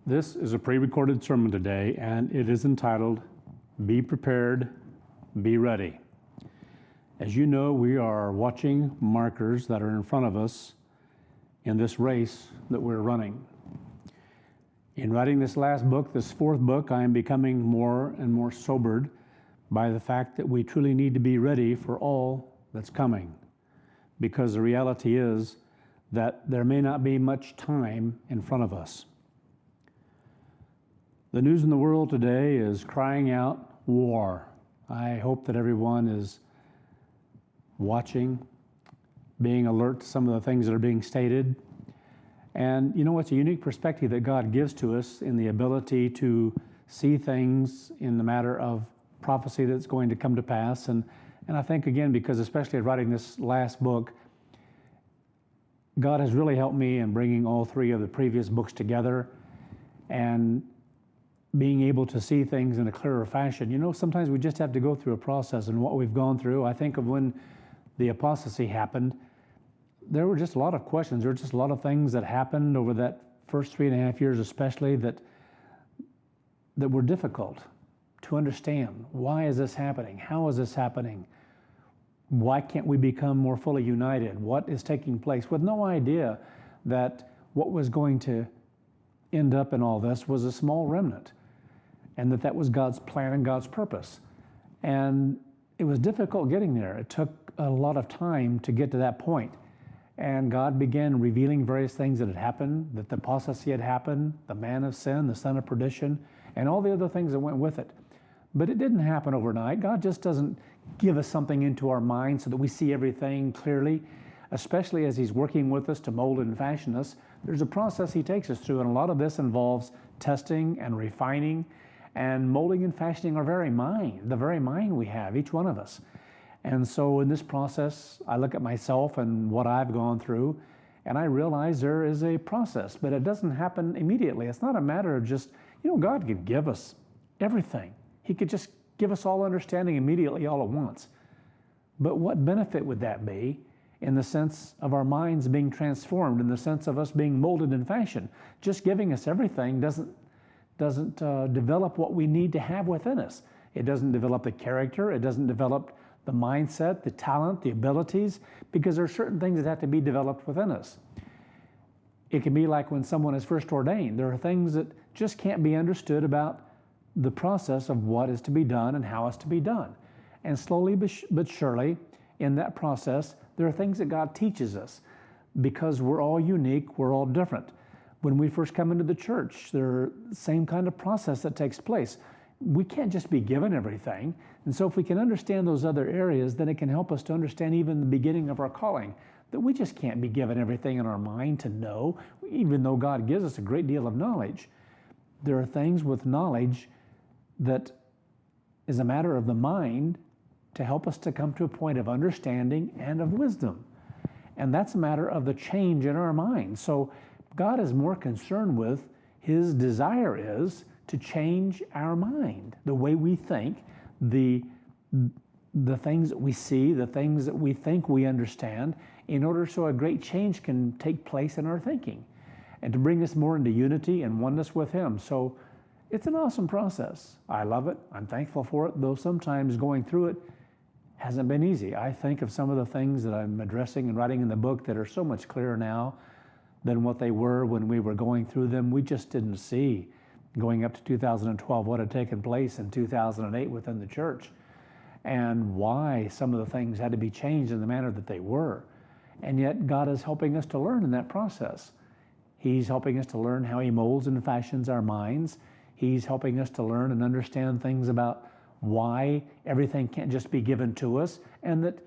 This is a pre-recorded sermon today, and it is entitled, Be Prepared, Be Ready. As you know, we are watching markers that are in front of us in this race that we're running. In writing this last book, this fourth book, I am becoming more and more sobered by the fact that we truly need to be ready for all that's coming, because the reality is that there may not be much time in front of us. The news in the world today is crying out war. I hope that everyone is watching, being alert to some of the things that are being stated. And you know, it's a unique perspective that God gives to us in the ability to see things in the matter of prophecy that's going to come to pass. And I think, again, because especially writing this last book, God has really helped me in bringing all three of the previous books together and being able to see things in a clearer fashion. You know, sometimes we just have to go through a process, and what we've gone through, I think of when the apostasy happened, there were just a lot of questions. There were just a lot of things that happened over that first 3.5 years especially that were difficult to understand. Why is this happening? How is this happening? Why can't we become more fully united? What is taking place? With no idea that what was going to end up in all this was a small remnant, and that was God's plan and God's purpose. And it was difficult getting there. It took a lot of time to get to that point. And God began revealing various things that had happened, that the apostasy had happened, the man of sin, the son of perdition, and all the other things that went with it. But it didn't happen overnight. God just doesn't give us something into our mind so that we see everything clearly, especially as He's working with us to mold and fashion us. There's a process He takes us through, and a lot of this involves testing and refining and molding and fashioning our very mind, the very mind we have, each one of us. And so in this process, I look at myself and what I've gone through, and I realize there is a process, but it doesn't happen immediately. It's not a matter of just, God could give us everything. He could just give us all understanding immediately all at once. But what benefit would that be in the sense of our minds being transformed, in the sense of us being molded and fashioned? Just giving us everything doesn't develop what we need to have within us. It doesn't develop the character. It doesn't develop the mindset, the talent, the abilities, because there are certain things that have to be developed within us. It can be like when someone is first ordained. There are things that just can't be understood about the process of what is to be done and how it's to be done. And slowly but surely, in that process, there are things that God teaches us, because we're all unique, we're all different. When we first come into the church, there's the same kind of process that takes place. We can't just be given everything. And so if we can understand those other areas, then it can help us to understand even the beginning of our calling, that we just can't be given everything in our mind to know, even though God gives us a great deal of knowledge. There are things with knowledge that is a matter of the mind to help us to come to a point of understanding and of wisdom. And that's a matter of the change in our mind. So God is more concerned with, His desire is to change our mind, the way we think, the things that we see, the things that we think we understand, in order so a great change can take place in our thinking and to bring us more into unity and oneness with Him. So it's an awesome process. I love it. I'm thankful for it, though sometimes going through it hasn't been easy. I think of some of the things that I'm addressing and writing in the book that are so much clearer now than what they were when we were going through them. We just didn't see, going up to 2012, what had taken place in 2008 within the church, and why some of the things had to be changed in the manner that they were. And yet God is helping us to learn in that process. He's helping us to learn how He molds and fashions our minds. He's helping us to learn and understand things about why everything can't just be given to us, and that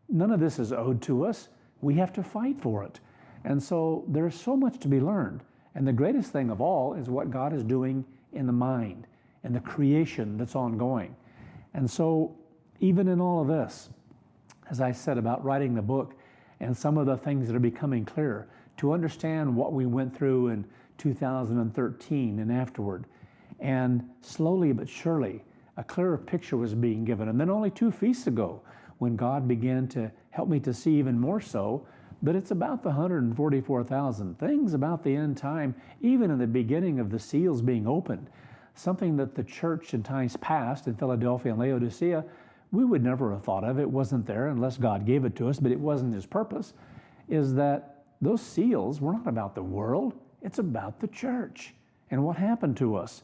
none of this is owed to us. We have to fight for it. And so there's so much to be learned. And the greatest thing of all is what God is doing in the mind and the creation that's ongoing. And so even in all of this, as I said about writing the book and some of the things that are becoming clearer, to understand what we went through in 2013 and afterward, and slowly but surely a clearer picture was being given. And then only 2 feasts ago, when God began to help me to see even more so But it's about the 144,000. Things about the end time, even in the beginning of the seals being opened, something that the church in times past in Philadelphia and Laodicea, we would never have thought of. It wasn't there unless God gave it to us, but it wasn't his purpose, is that those seals were not about the world. It's about the church and what happened to us.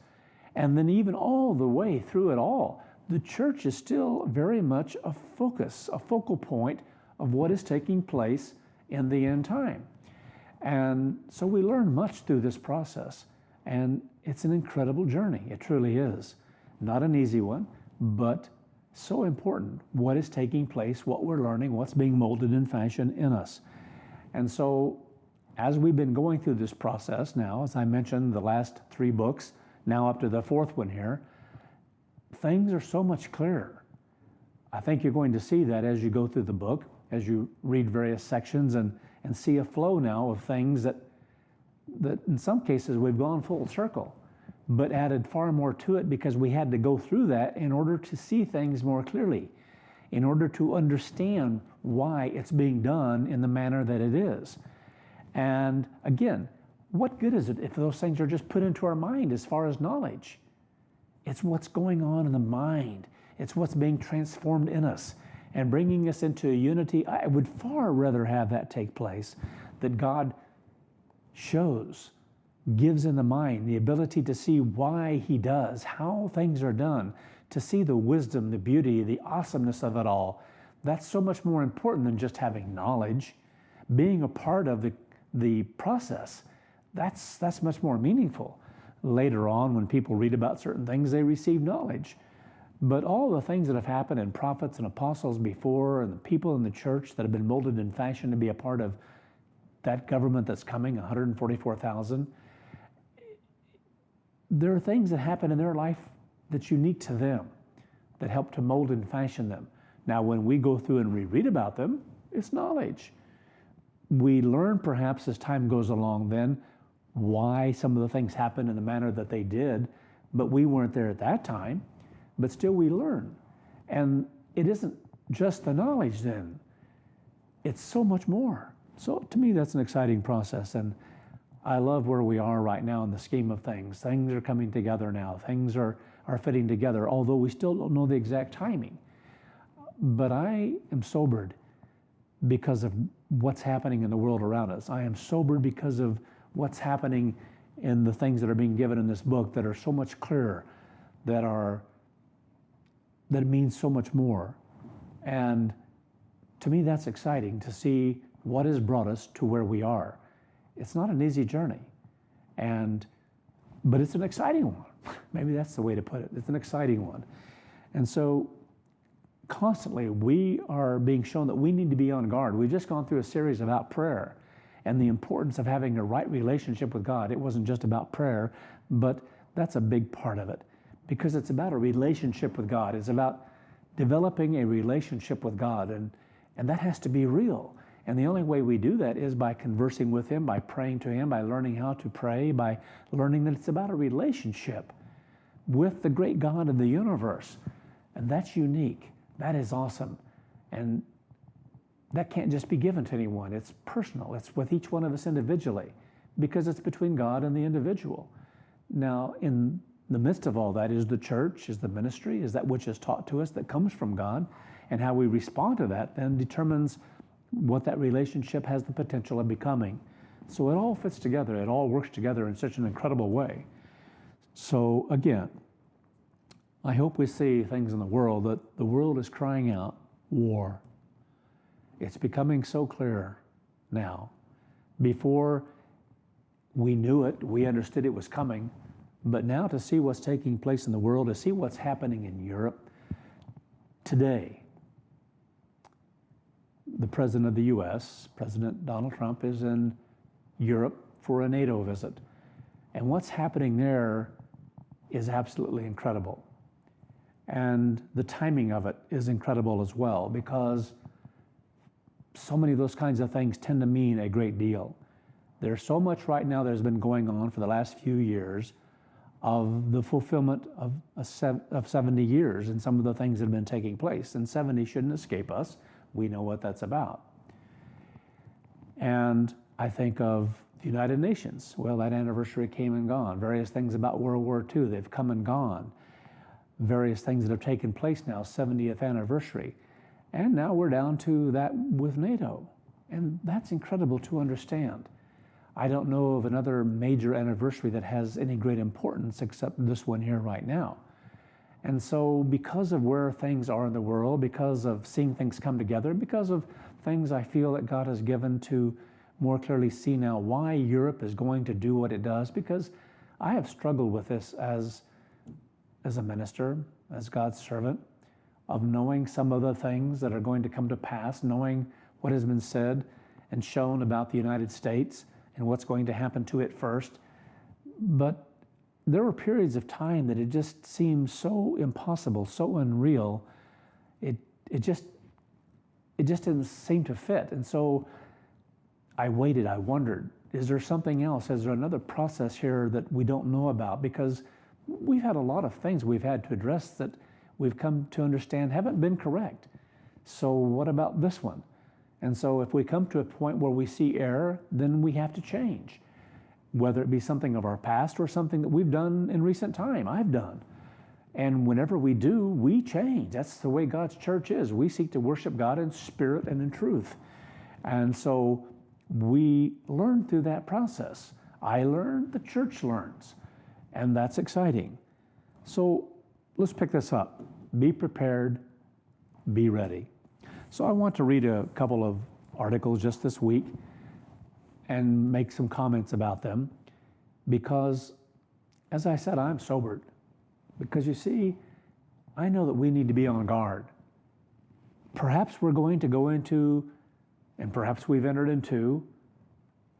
And then even all the way through it all, the church is still very much a focus, a focal point of what is taking place in the end time. And so we learn much through this process. And it's an incredible journey. It truly is. Not an easy one, but so important. What is taking place, what we're learning, what's being molded and fashioned in us. And so as we've been going through this process now, as I mentioned, the last 3 books, now up to the 4th one here, things are so much clearer. I think you're going to see that as you go through the book, as you read various sections and see a flow now of things that in some cases we've gone full circle, but added far more to it because we had to go through that in order to see things more clearly, in order to understand why it's being done in the manner that it is. And again, what good is it if those things are just put into our mind as far as knowledge? It's what's going on in the mind. It's what's being transformed in us and bringing us into a unity. I would far rather have that take place, that God shows, gives in the mind the ability to see why he does, how things are done, to see the wisdom, the beauty, the awesomeness of it all. That's so much more important than just having knowledge. Being a part of the process, that's much more meaningful. Later on, when people read about certain things, they receive knowledge. But all the things that have happened in prophets and apostles before, and the people in the church that have been molded and fashioned to be a part of that government that's coming, 144,000, there are things that happen in their life that's unique to them, that help to mold and fashion them. Now, when we go through and reread about them, it's knowledge. We learn perhaps as time goes along then why some of the things happened in the manner that they did, but we weren't there at that time, but still we learn. And it isn't just the knowledge then, it's so much more. So to me, that's an exciting process, and I love where we are right now in the scheme of things. Things are coming together now. Things are fitting together, although we still don't know the exact timing. But I am sobered because of what's happening in the world around us. I am sobered because of what's happening in the things that are being given in this book that are so much clearer, that means so much more. And to me, that's exciting to see what has brought us to where we are. It's not an easy journey, but it's an exciting one. Maybe that's the way to put it. It's an exciting one. And so constantly we are being shown that we need to be on guard. We've just gone through a series about prayer and the importance of having a right relationship with God. It wasn't just about prayer, but that's a big part of it, because it's about a relationship with God. It's about developing a relationship with God, and that has to be real. And the only way we do that is by conversing with him, by praying to him, by learning how to pray, by learning that it's about a relationship with the great God of the universe. And that's unique. That is awesome. And that can't just be given to anyone. It's personal. It's with each one of us individually, because it's between God and the individual. Now, in the midst of all that is the church, is the ministry, is that which is taught to us that comes from God, and how we respond to that then determines what that relationship has the potential of becoming. So it all fits together. It all works together in such an incredible way. So again, I hope we see things in the world that the world is crying out war. It's becoming so clear now. Before we knew it, we understood it was coming, but now to see what's taking place in the world, to see what's happening in Europe today. The President of the US, President Donald Trump, is in Europe for a NATO visit. And what's happening there is absolutely incredible. And the timing of it is incredible as well, because so many of those kinds of things tend to mean a great deal. There's so much right now that's been going on for the last few years of the fulfillment of 70 years and some of the things that have been taking place. And 70 shouldn't escape us. We know what that's about. And I think of the United Nations. Well, that anniversary came and gone. Various things about World War II, they've come and gone. Various things that have taken place now, 70th anniversary. And now we're down to that with NATO. And that's incredible to understand. I don't know of another major anniversary that has any great importance except this one here right now. And so because of where things are in the world, because of seeing things come together, because of things I feel that God has given to more clearly see now why Europe is going to do what it does, because I have struggled with this as a minister, as God's servant, of knowing some of the things that are going to come to pass, knowing what has been said and shown about the United States and what's going to happen to it first. But there were periods of time that it just seemed so impossible, so unreal. It just didn't seem to fit. And so I waited, I wondered, is there something else? Is there another process here that we don't know about? Because we've had a lot of things we've had to address that we've come to understand haven't been correct. So what about this one? And so if we come to a point where we see error, then we have to change, whether it be something of our past or something that we've done in recent time, I've done. And whenever we do, we change. That's the way God's church is. We seek to worship God in spirit and in truth. And so we learn through that process. I learn, the church learns, and that's exciting. So let's pick this up. Be prepared, be ready. So I want to read a couple of articles just this week and make some comments about them, because, as I said, I'm sobered. Because you see, I know that we need to be on guard. Perhaps we're going to go into, and perhaps we've entered into,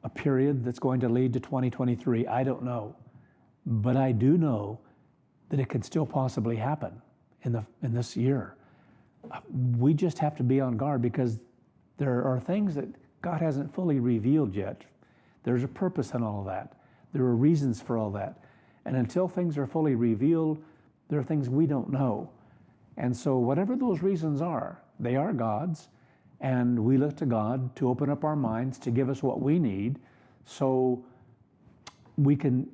a period that's going to lead to 2023. I don't know. But I do know that it could still possibly happen in this year. We just have to be on guard, because there are things that God hasn't fully revealed yet. There's a purpose in all of that. There are reasons for all that. And until things are fully revealed, there are things we don't know. And so whatever those reasons are, they are God's, and we look to God to open up our minds, to give us what we need so we can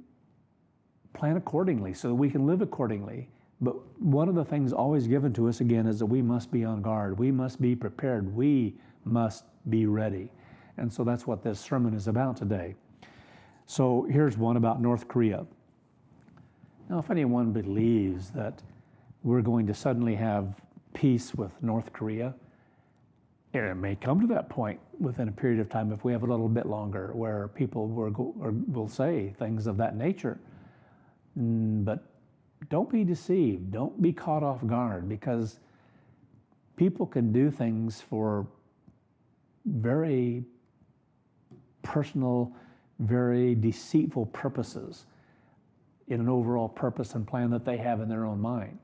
plan accordingly, so that we can live accordingly. But one of the things always given to us, again, is that we must be on guard. We must be prepared. We must be ready. And so that's what this sermon is about today. So here's one about North Korea. Now, if anyone believes that we're going to suddenly have peace with North Korea, it may come to that point within a period of time, if we have a little bit longer, where people will say things of that nature. But don't be deceived. Don't be caught off guard, because people can do things for very personal, very deceitful purposes in an overall purpose and plan that they have in their own mind.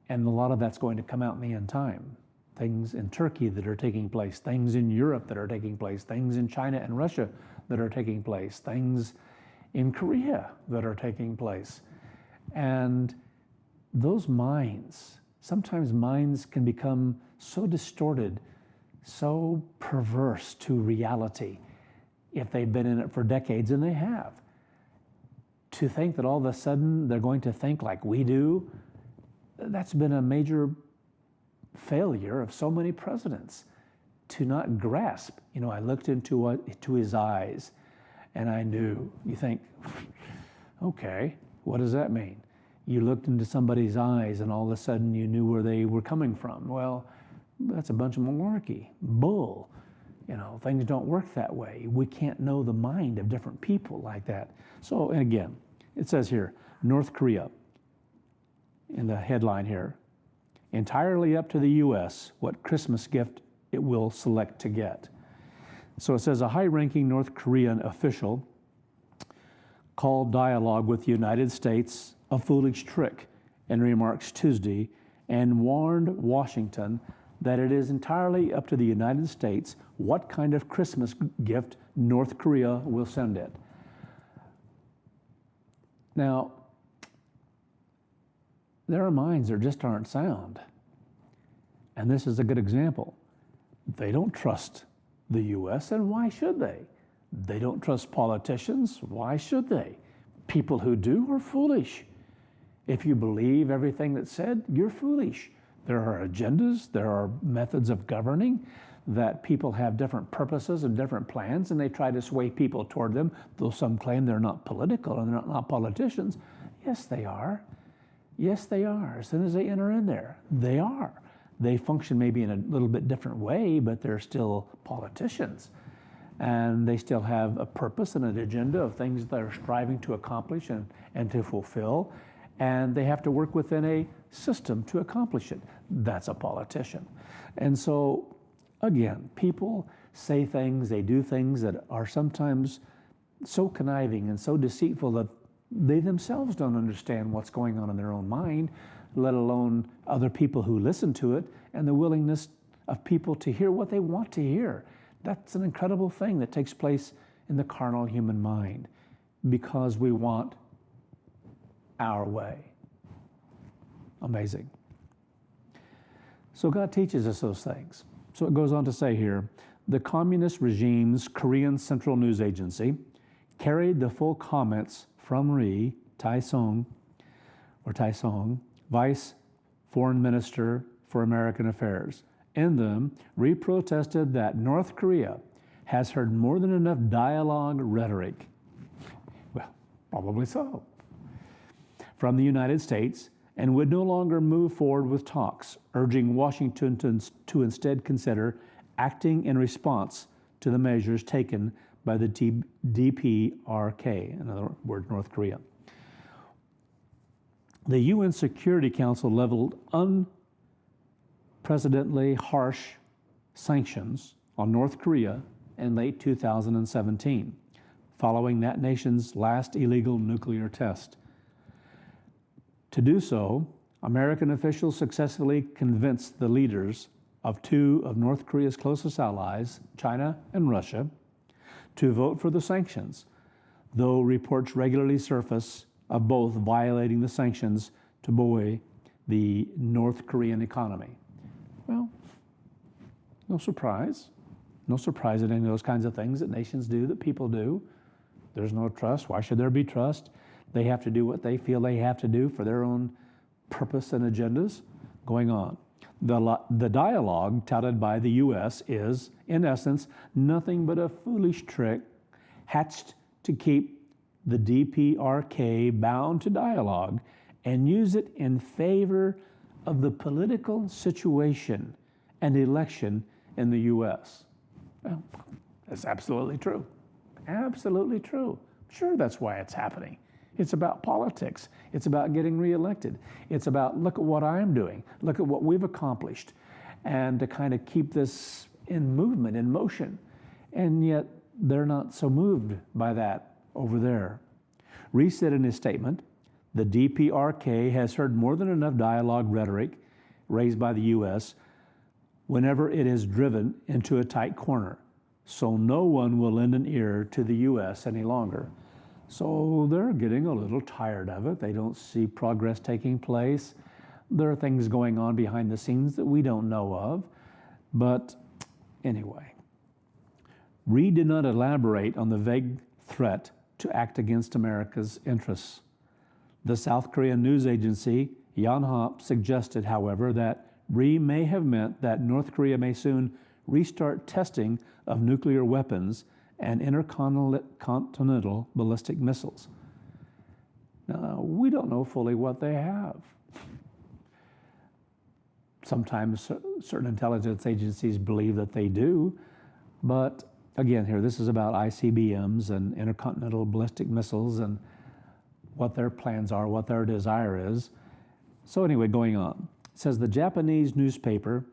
And a lot of that's going to come out in the end time. Things in Turkey that are taking place, things in Europe that are taking place, things in China and Russia that are taking place, things in Korea that are taking place. And those minds, sometimes minds can become so distorted, so perverse to reality, if they've been in it for decades, and they have. To think that all of a sudden they're going to think like we do, that's been a major failure of so many presidents, to not grasp. You know, I looked into his eyes and I knew. You think, okay, what does that mean? You looked into somebody's eyes and all of a sudden you knew where they were coming from. Well, that's a bunch of malarkey, bull. You know, things don't work that way. We can't know the mind of different people like that. So again, it says here, North Korea, in the headline here, entirely up to the U.S. what Christmas gift it will select to get. So it says a high-ranking North Korean official called dialogue with the United States a foolish trick in remarks Tuesday, and warned Washington that it is entirely up to the United States what kind of Christmas gift North Korea will send it. Now, there are minds that just aren't sound. And this is a good example. They don't trust the U.S., and why should they? They don't trust politicians. Why should they? People who do are foolish. If you believe everything that's said, you're foolish. There are agendas, there are methods of governing, that people have different purposes and different plans, and they try to sway people toward them, though some claim they're not political and they're not politicians. Yes, they are. Yes, they are. As soon as they enter in there, they are. They function maybe in a little bit different way, but they're still politicians. And they still have a purpose and an agenda of things they're striving to accomplish and to fulfill. And they have to work within a system to accomplish it. That's a politician. And so, again, people say things, they do things that are sometimes so conniving and so deceitful that they themselves don't understand what's going on in their own mind, let alone other people who listen to it, and the willingness of people to hear what they want to hear. That's an incredible thing that takes place in the carnal human mind, because we want our way. Amazing. So God teaches us those things. So it goes on to say here, the communist regime's Korean Central News Agency carried the full comments from Ri Tae-sung, Vice Foreign Minister for American Affairs. In them, Ri protested that North Korea has heard more than enough dialogue rhetoric. Well, probably so. From the United States, and would no longer move forward with talks, urging Washington to instead consider acting in response to the measures taken by the DPRK, in other words, North Korea. The UN Security Council leveled unprecedentedly harsh sanctions on North Korea in late 2017, following that nation's last illegal nuclear test. To do so, American officials successfully convinced the leaders of two of North Korea's closest allies, China and Russia, to vote for the sanctions, though reports regularly surface of both violating the sanctions to buoy the North Korean economy. Well, no surprise. No surprise at any of those kinds of things that nations do, that people do. There's no trust. Why should there be trust? They have to do what they feel they have to do for their own purpose and agendas going on. The dialogue touted by the U.S. is, in essence, nothing but a foolish trick hatched to keep the DPRK bound to dialogue and use it in favor of the political situation and election in the U.S. Well, that's absolutely true. Absolutely true. Sure, that's why it's happening. It's about politics. It's about getting reelected. It's about, look at what I'm doing. Look at what we've accomplished. And to kind of keep this in movement, in motion. And yet, they're not so moved by that over there. Rees said in his statement, the DPRK has heard more than enough dialogue rhetoric raised by the U.S. whenever it is driven into a tight corner. So no one will lend an ear to the U.S. any longer. So they're getting a little tired of it. They don't see progress taking place. There are things going on behind the scenes that we don't know of. But anyway, Reed did not elaborate on the vague threat to act against America's interests. The South Korean news agency Yonhap suggested, however, that Ri may have meant that North Korea may soon restart testing of nuclear weapons and intercontinental ballistic missiles. Now, we don't know fully what they have. Sometimes certain intelligence agencies believe that they do, but again here, this is about ICBMs and intercontinental ballistic missiles and what their plans are, what their desire is. So anyway, going on. It says the Japanese newspaper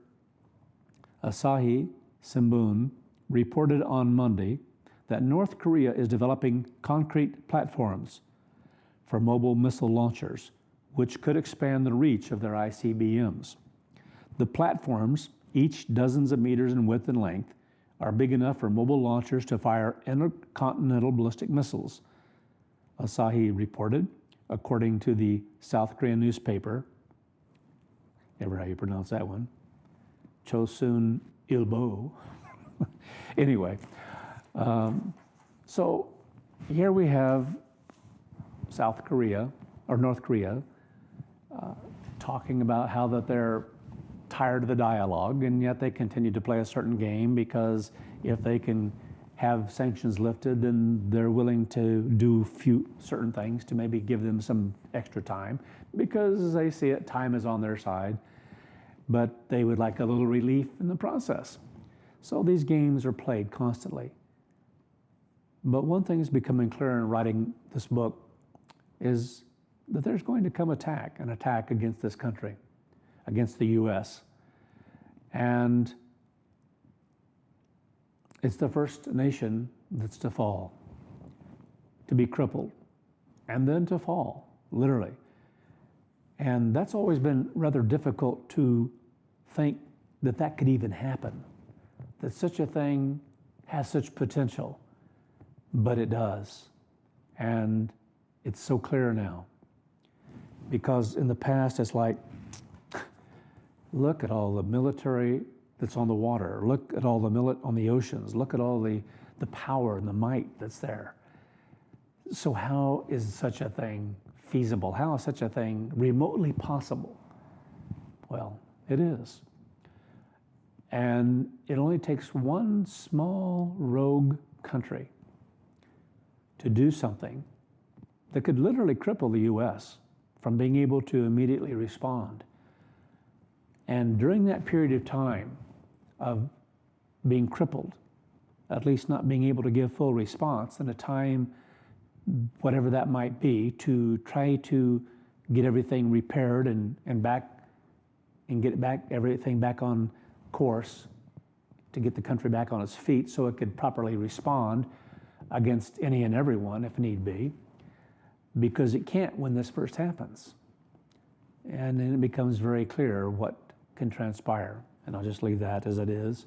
Asahi Shimbun reported on Monday that North Korea is developing concrete platforms for mobile missile launchers, which could expand the reach of their ICBMs. The platforms, each dozens of meters in width and length, are big enough for mobile launchers to fire intercontinental ballistic missiles, Asahi reported, according to the South Korean newspaper, never how you pronounce that one, Chosun Ilbo. Anyway, so here we have South Korea, or North Korea, talking about how that they're tired of the dialogue, and yet they continue to play a certain game, because if they can have sanctions lifted, then they're willing to do certain things to maybe give them some extra time, because as they see it, time is on their side, but they would like a little relief in the process. So these games are played constantly. But one thing is becoming clear in writing this book is that there's going to come an attack against this country, against the U.S. And it's the first nation that's to fall, to be crippled, and then to fall, literally. And that's always been rather difficult to think that that could even happen, that such a thing has such potential, but it does. And it's so clear now. Because in the past, it's like, look at all the military that's on the water. Look at all the on the oceans. Look at all the power and the might that's there. So how is such a thing feasible? How is such a thing remotely possible? Well, it is. And it only takes one small rogue country to do something that could literally cripple the U.S. from being able to immediately respond. And during that period of time of being crippled, at least not being able to give full response, in a time, whatever that might be, to try to get everything repaired and back, and get everything back on course, to get the country back on its feet so it could properly respond against any and everyone if need be, because it can't when this first happens. And then it becomes very clear what can transpire. And I'll just leave that as it is,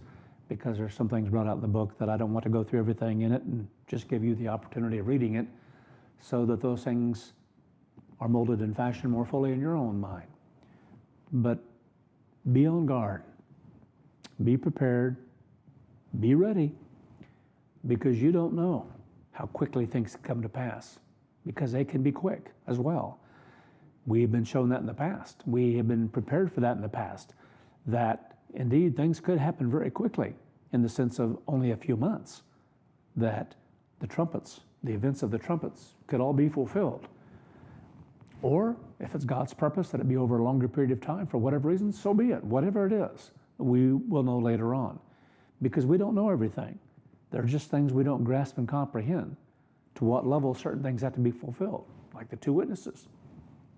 because there's some things brought out in the book that I don't want to go through everything in it, and just give you the opportunity of reading it so that those things are molded and fashioned more fully in your own mind. But be on guard, be prepared, be ready, because you don't know how quickly things come to pass, because they can be quick as well. We have been shown that in the past. We have been prepared for that in the past, that indeed things could happen very quickly, in the sense of only a few months, that the events of the trumpets could all be fulfilled. Or if it's God's purpose that it be over a longer period of time for whatever reason, so be it. Whatever it is, we will know later on, because we don't know everything. There are just things we don't grasp and comprehend, to what level certain things have to be fulfilled, like the two witnesses.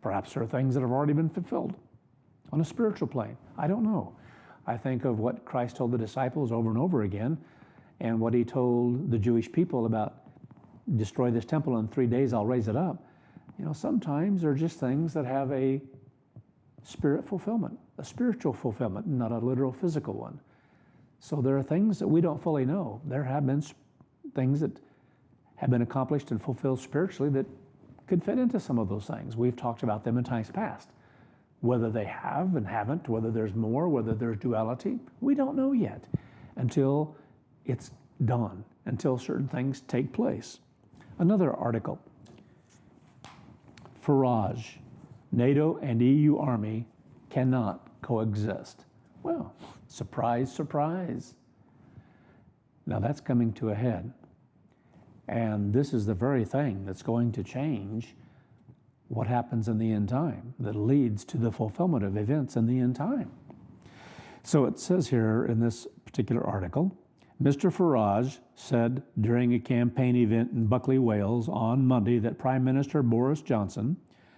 Perhaps there are things that have already been fulfilled on a spiritual plane. I don't know. I think of what Christ told the disciples over and over again, and what he told the Jewish people about, destroy this temple in 3 days, I'll raise it up. You know, sometimes they're just things that have a spirit fulfillment, a spiritual fulfillment, not a literal physical one. So there are things that we don't fully know. There have been things that have been accomplished and fulfilled spiritually that could fit into some of those things. We've talked about them in times past. Whether they have and haven't, whether there's more, whether there's duality, we don't know yet until it's done, until certain things take place. Another article, Farage, NATO and EU army cannot coexist. Well, surprise, surprise. Now that's coming to a head. And this is the very thing that's going to change what happens in the end time, that leads to the fulfillment of events in the end time. So it says here in this particular article, Mr. Farage said during a campaign event in Buckley, Wales on Monday that Prime Minister Boris Johnson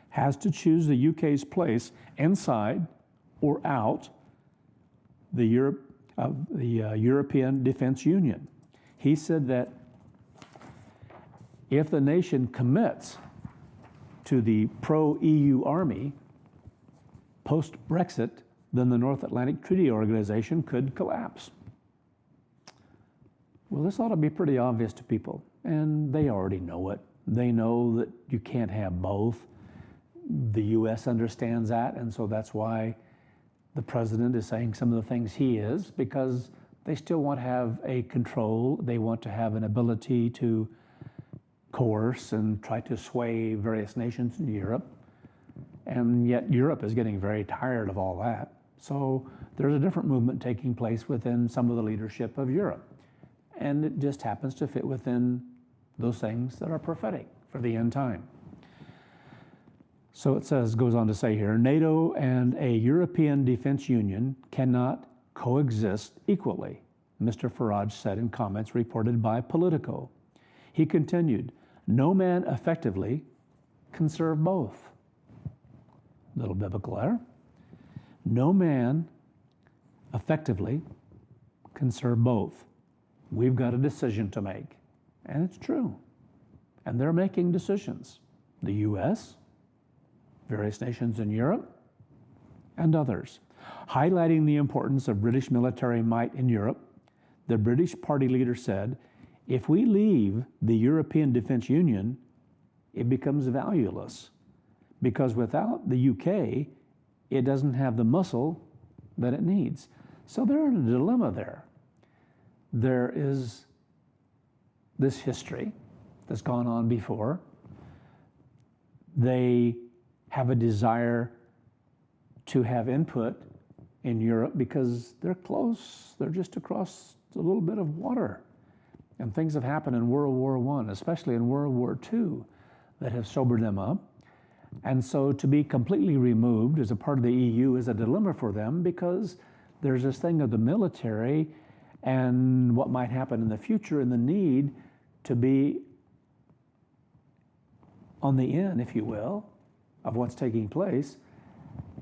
has to choose the UK's place inside or out the European Defence Union. He said that if the nation commits to the pro-EU army post-Brexit, then the North Atlantic Treaty Organization could collapse. Well, this ought to be pretty obvious to people, and they already know it. They know that you can't have both. The U.S. understands that, and so that's why the president is saying some of the things he is, because They still want to have a control. They want to have an ability to coerce and try to sway various nations in Europe. And yet Europe is getting very tired of all that. So there's a different movement taking place within some of the leadership of Europe. And it just happens to fit within those things that are prophetic for the end time. So it says, goes on to say here, NATO and a European defense union cannot coexist equally, Mr. Farage said in comments reported by Politico. He continued, no man effectively can serve both. Little biblical there. No man effectively can serve both. We've got a decision to make, and it's true. And they're making decisions. The US, various nations in Europe, and others. Highlighting the importance of British military might in Europe, the British party leader said, if we leave the European Defence Union, it becomes valueless, because without the UK, it doesn't have the muscle that it needs. So they're in a dilemma there. There is this history that's gone on before. They have a desire to have input in Europe because they're close. They're just across a little bit of water. And things have happened in World War I, especially in World War II, that have sobered them up. And so to be completely removed as a part of the EU is a dilemma for them, because there's this thing of the military and what might happen in the future and the need to be on the end, if you will, of what's taking place.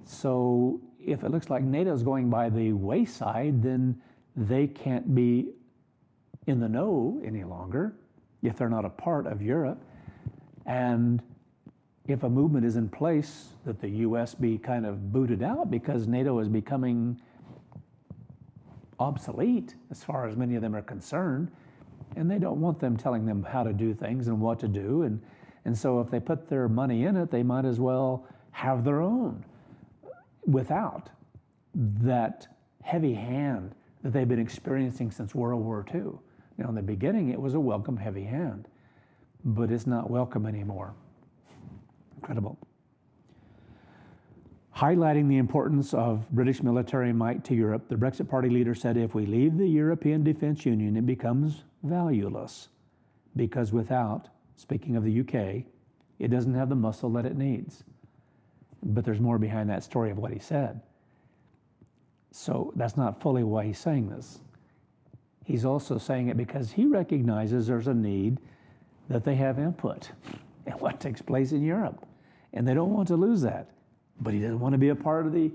So if it looks like NATO is going by the wayside, then they can't be in the know any longer if they're not a part of Europe. And if a movement is in place that the US be kind of booted out because NATO is becoming obsolete as far as many of them are concerned, and they don't want them telling them how to do things and what to do. And so if they put their money in it, they might as well have their own without that heavy hand that they've been experiencing since World War II. Now, in the beginning, it was a welcome heavy hand, but it's not welcome anymore. Incredible. Highlighting the importance of British military might to Europe, the Brexit Party leader said, if we leave the European Defence Union, it becomes valueless, because without, speaking of the UK, it doesn't have the muscle that it needs. But there's more behind that story of what he said. So that's not fully why he's saying this. He's also saying it because he recognizes there's a need that they have input in what takes place in Europe. And they don't want to lose that. But he doesn't want to be a part of the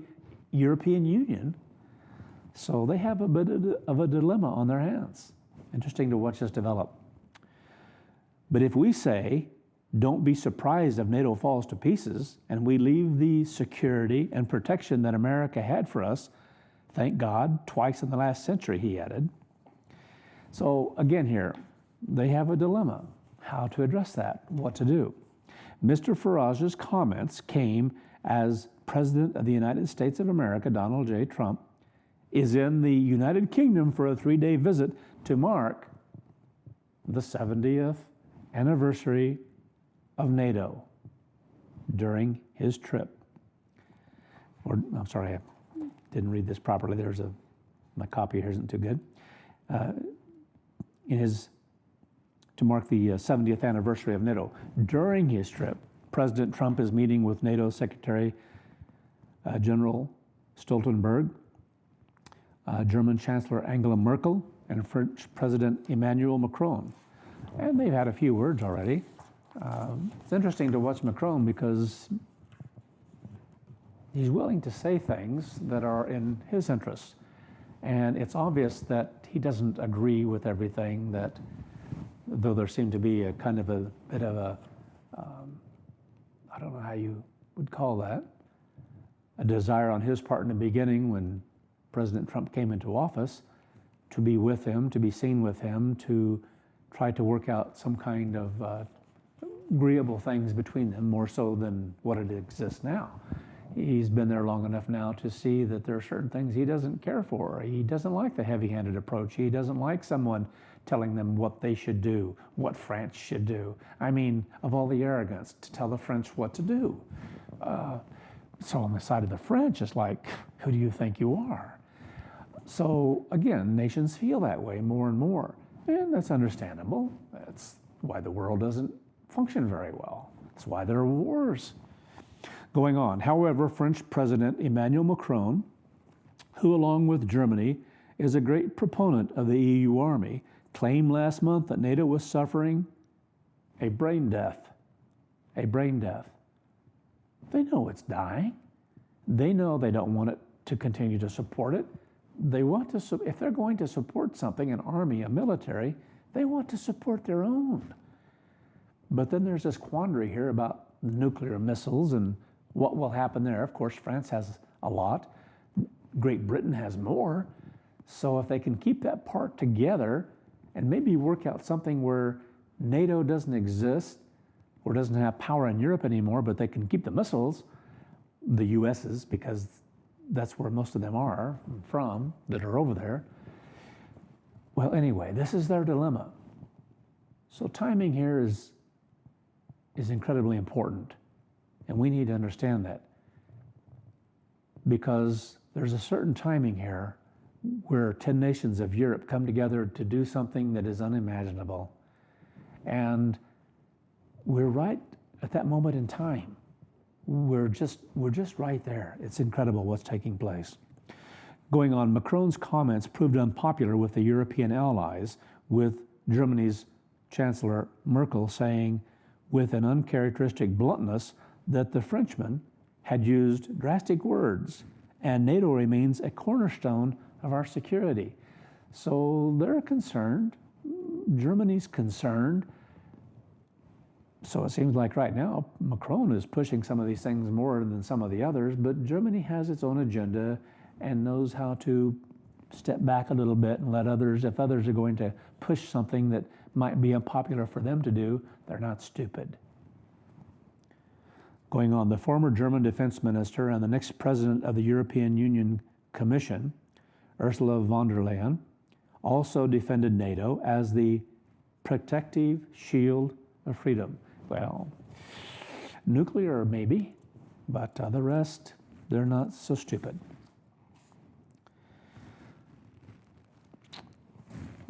European Union. So they have a bit of a dilemma on their hands. Interesting to watch this develop. But if we say, don't be surprised if NATO falls to pieces, and we leave the security and protection that America had for us, thank God, twice in the last century, he added. So again here, they have a dilemma, how to address that, what to do. Mr. Farage's comments came as President of the United States of America, Donald J. Trump, is in the United Kingdom for a 3-day visit to mark the 70th anniversary of NATO during his trip. Or, I'm sorry, I didn't read this properly. My copy here isn't too good. To mark the 70th anniversary of NATO. During his trip, President Trump is meeting with NATO Secretary General Stoltenberg, German Chancellor Angela Merkel, and French President Emmanuel Macron. And they've had a few words already. It's interesting to watch Macron because he's willing to say things that are in his interests. And it's obvious that he doesn't agree with everything, that though there seemed to be a kind of a bit of a, I don't know how you would call that, a desire on his part in the beginning when President Trump came into office to be with him, to be seen with him, to try to work out some kind of agreeable things between them, more so than what it exists now. He's been there long enough now to see that there are certain things he doesn't care for. He doesn't like the heavy-handed approach. He doesn't like someone telling them what they should do, what France should do. I mean, of all the arrogance to tell the French what to do. So on the side of the French, it's like, who do you think you are? So again, nations feel that way more and more. And that's understandable. That's why the world doesn't function very well. That's why there are wars going on. However, French President Emmanuel Macron, who along with Germany is a great proponent of the EU army, claimed last month that NATO was suffering a brain death. A brain death. They know it's dying. They know they don't want it to continue to support it. They want to, if they're going to support something, an army, a military, they want to support their own. But then there's this quandary here about nuclear missiles and what will happen there. Of course, France has a lot. Great Britain has more. So if they can keep that part together and maybe work out something where NATO doesn't exist or doesn't have power in Europe anymore, but they can keep the missiles, the US's, because that's where most of them are from, that are over there. Well, anyway, this is their dilemma. So timing here is incredibly important, and we need to understand that, because there's a certain timing here where 10 nations of Europe come together to do something that is unimaginable. And we're right at that moment in time. We're just right there. It's incredible what's taking place. Going on, Macron's comments proved unpopular with the European allies, with Germany's Chancellor Merkel saying with an uncharacteristic bluntness that the Frenchman had used drastic words and NATO remains a cornerstone of our security. So they're concerned. Germany's concerned. So it seems like right now, Macron is pushing some of these things more than some of the others, but Germany has its own agenda and knows how to step back a little bit and let others, if others are going to push something that might be unpopular for them to do, they're not stupid. Going on, the former German defense minister and the next president of the European Union Commission, Ursula von der Leyen, also defended NATO as the protective shield of freedom. Well, nuclear maybe, but the rest, they're not so stupid.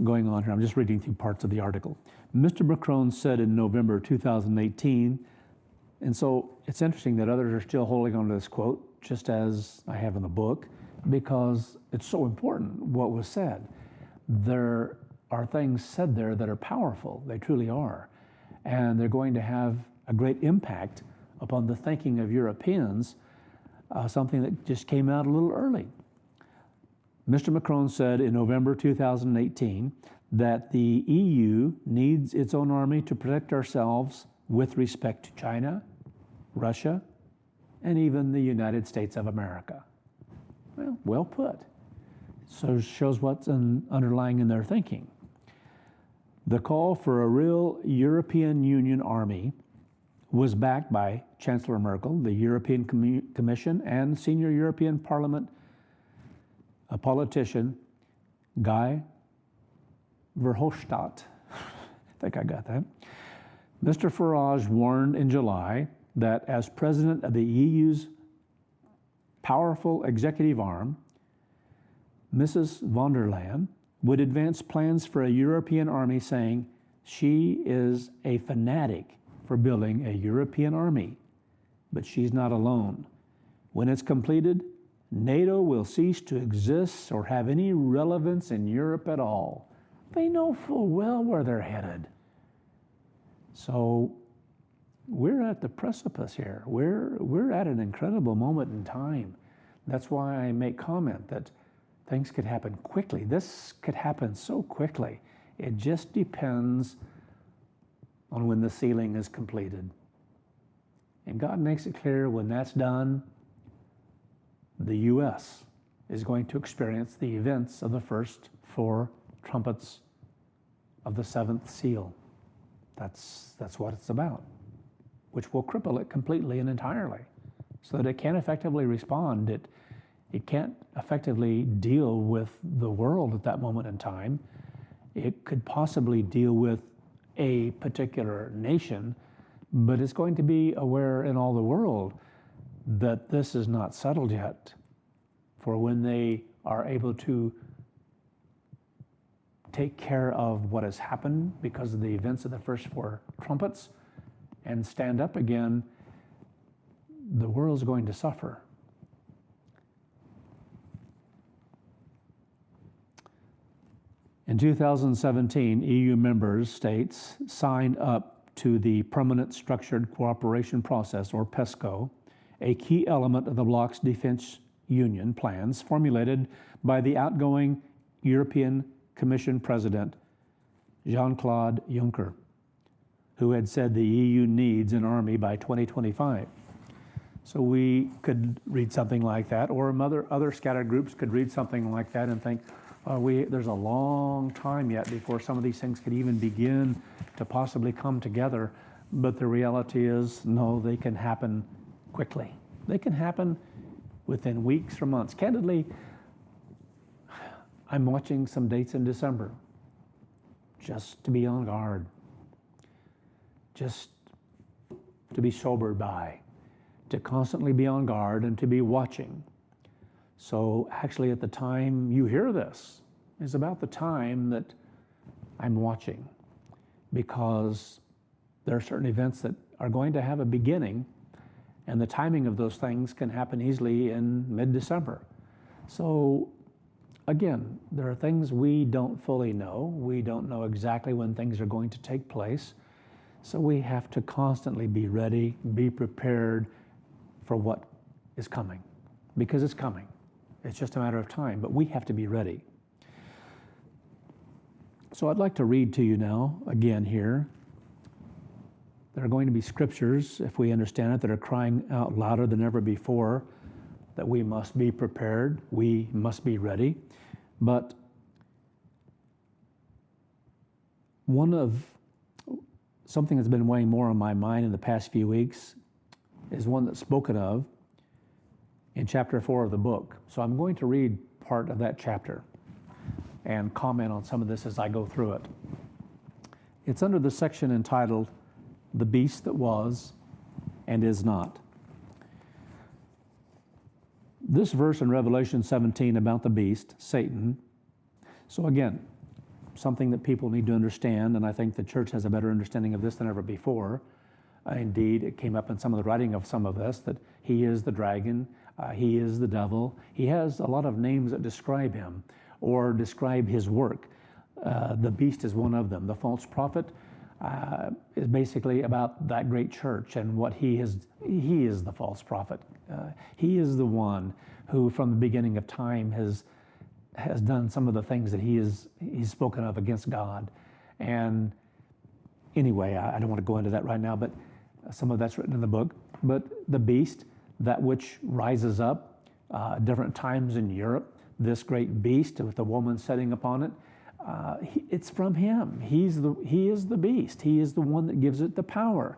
Going on here, I'm just reading through parts of the article. Mr. Macron said in November 2018, and so it's interesting that others are still holding on to this quote, just as I have in the book, because it's so important what was said. There are things said there that are powerful. They truly are. And they're going to have a great impact upon the thinking of Europeans, something that just came out a little early. Mr. Macron said in November 2018 that the EU needs its own army to protect ourselves with respect to China, Russia, and even the United States of America. Well put. So it shows what's underlying in their thinking. The call for a real European Union army was backed by Chancellor Merkel, the European Commission, and senior European Parliament a politician, Guy Verhofstadt. I think I got that. Mr. Farage warned in July that as president of the EU's powerful executive arm, Mrs. von der Leyen would advance plans for a European army, saying she is a fanatic for building a European army, but she's not alone. When it's completed, NATO will cease to exist or have any relevance in Europe at all. They know full well where they're headed. So we're at the precipice here. We're at an incredible moment in time. That's why I make comment that things could happen quickly. This could happen so quickly. It just depends on when the sealing is completed. And God makes it clear when that's done, the U.S. is going to experience the events of the first 4 trumpets of the 7th seal. That's what it's about, which will cripple it completely and entirely. so that it can't effectively respond. It can't effectively deal with the world at that moment in time. It could possibly deal with a particular nation, but it's going to be aware in all the world that this is not settled yet. For when they are able to take care of what has happened because of the events of the first 4 trumpets and stand up again, the world's going to suffer. In 2017, EU member states signed up to the Permanent Structured Cooperation Process, or PESCO, a key element of the bloc's defense union plans formulated by the outgoing European Commission President, Jean-Claude Juncker, who had said the EU needs an army by 2025. So we could read something like that, or other scattered groups could read something like that and think, there's a long time yet before some of these things could even begin to possibly come together. But the reality is, no, they can happen quickly. They can happen within weeks or months. Candidly, I'm watching some dates in December just to be on guard, just to be sobered by, to constantly be on guard and to be watching. So actually at the time you hear this is about the time that I'm watching, because there are certain events that are going to have a beginning, and the timing of those things can happen easily in mid-December. So again, there are things we don't fully know. We don't know exactly when things are going to take place. So we have to constantly be ready, be prepared for what is coming, because it's coming. It's just a matter of time, but we have to be ready. So I'd like to read to you now, again here. There are going to be scriptures, if we understand it, that are crying out louder than ever before, that we must be prepared, we must be ready. But something that's been weighing more on my mind in the past few weeks is one that's spoken of in chapter 4 of the book. So I'm going to read part of that chapter and comment on some of this as I go through it. It's under the section entitled, "The Beast That Was and Is Not." This verse in Revelation 17 about the beast, Satan. So again, something that people need to understand, and I think the church has a better understanding of this than ever before. Indeed, it came up in some of the writing of some of this, that he is the dragon, he is the devil. He has a lot of names that describe him or describe his work. The beast is one of them. The false prophet is basically about that great church and what he is the false prophet. He is the one who from the beginning of time has done some of the things that he's spoken of against God. And anyway, I don't want to go into that right now, but some of that's written in the book. But the beast, that which rises up different times in Europe, this great beast with the woman sitting upon it, it's from him. He is the beast. He is the one that gives it the power.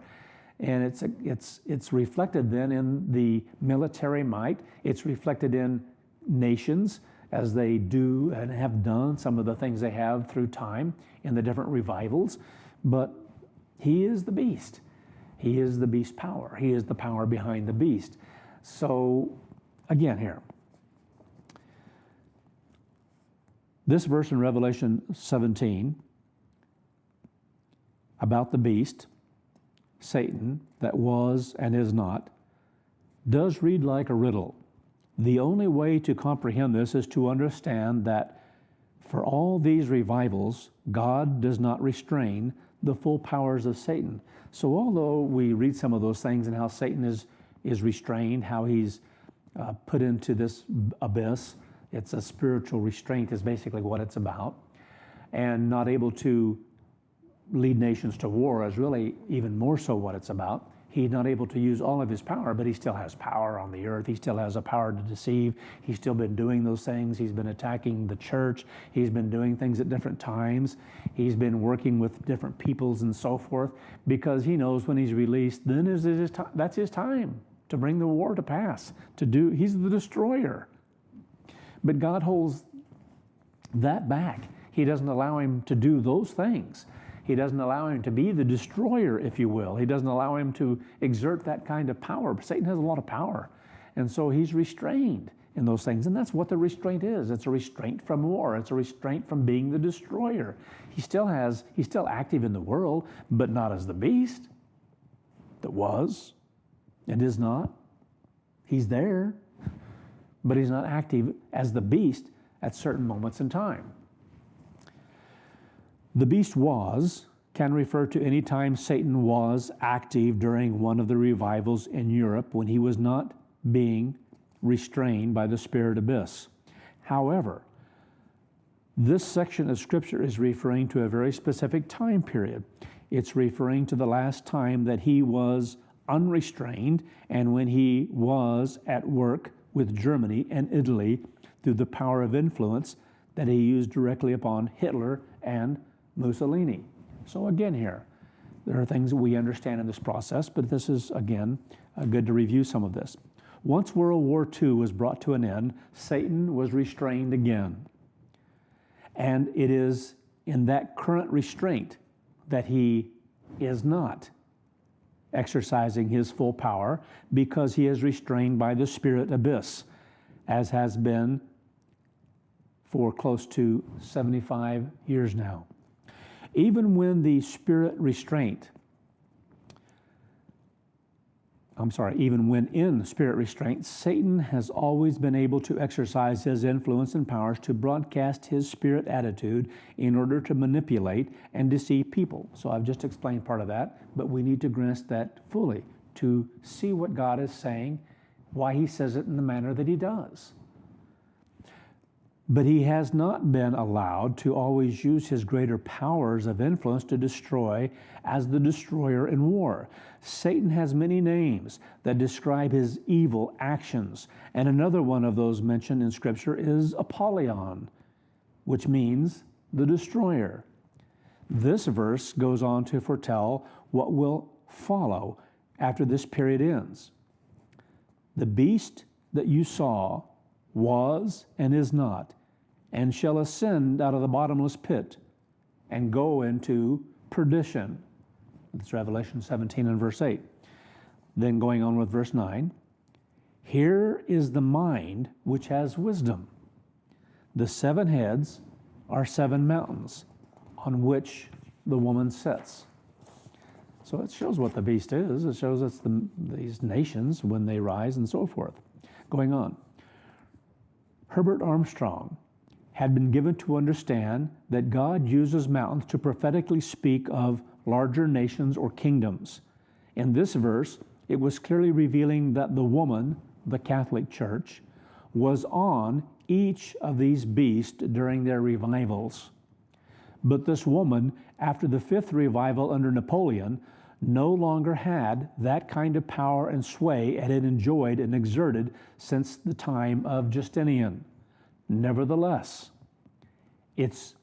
And it's reflected then in the military might. It's reflected in nations as they do and have done some of the things they have through time in the different revivals. But he is the beast. He is the beast power. He is the power behind the beast. So again here, this verse in Revelation 17 about the beast, Satan, that was and is not, does read like a riddle. The only way to comprehend this is to understand that for all these revivals, God does not restrain the full powers of Satan. So although we read some of those things and how Satan is restrained, how he's put into this abyss, it's a spiritual restraint is basically what it's about, and not able to lead nations to war is really even more so what it's about. He's not able to use all of his power, but he still has power on the earth. He still has a power to deceive. He's still been doing those things. He's been attacking the church. He's been doing things at different times. He's been working with different peoples and so forth, because he knows when he's released, then that's his time. to bring the war to pass, he's the destroyer. But God holds that back. He doesn't allow him to do those things. He doesn't allow him to be the destroyer, if you will. He doesn't allow him to exert that kind of power. Satan has a lot of power. And so he's restrained in those things. And that's what the restraint is. It's a restraint from war. It's a restraint from being the destroyer. He's still active in the world, but not as the beast that was and is not. He's there, but he's not active as the beast at certain moments in time. The beast can refer to any time Satan was active during one of the revivals in Europe when he was not being restrained by the spirit abyss. However, this section of Scripture is referring to a very specific time period. It's referring to the last time that he was unrestrained and when he was at work with Germany and Italy through the power of influence that he used directly upon Hitler and Mussolini. So again here, there are things that we understand in this process, but this is, again, good to review some of this. Once World War II was brought to an end, Satan was restrained again. And it is in that current restraint that he is not exercising his full power because he is restrained by the spirit abyss, as has been for close to 75 years now. Even when in spirit restraint, Satan has always been able to exercise his influence and powers to broadcast his spirit attitude in order to manipulate and deceive people. So I've just explained part of that, but we need to grasp that fully to see what God is saying, why he says it in the manner that he does. But he has not been allowed to always use his greater powers of influence to destroy as the destroyer in war. Satan has many names that describe his evil actions, and another one of those mentioned in Scripture is Apollyon, which means the destroyer. This verse goes on to foretell what will follow after this period ends. The beast that you saw was and is not, and shall ascend out of the bottomless pit and go into perdition. That's Revelation 17 and verse 8. Then going on with verse 9, here is the mind which has wisdom. The 7 heads are 7 mountains on which the woman sits. So it shows what the beast is. It shows it's these nations when they rise and so forth. Going on. Herbert Armstrong had been given to understand that God uses mountains to prophetically speak of larger nations or kingdoms. In this verse, it was clearly revealing that the woman, the Catholic Church, was on each of these beasts during their revivals. But this woman, after the 5th revival under Napoleon, no longer had that kind of power and sway it had enjoyed and exerted since the time of Justinian. Nevertheless, its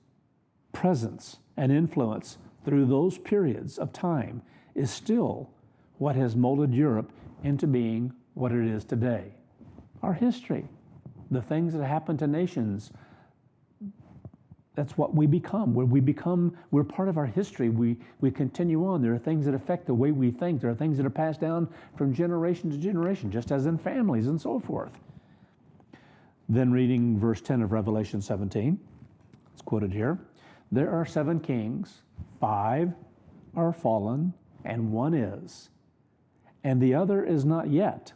presence and influence through those periods of time is still what has molded Europe into being what it is today. Our history, the things that happen to nations, that's what we become. We're part of our history. We continue on. There are things that affect the way we think. There are things that are passed down from generation to generation, just as in families and so forth. Then reading verse 10 of Revelation 17, it's quoted here. There are 7 kings, 5 are fallen, and 1 is, and the other is not yet.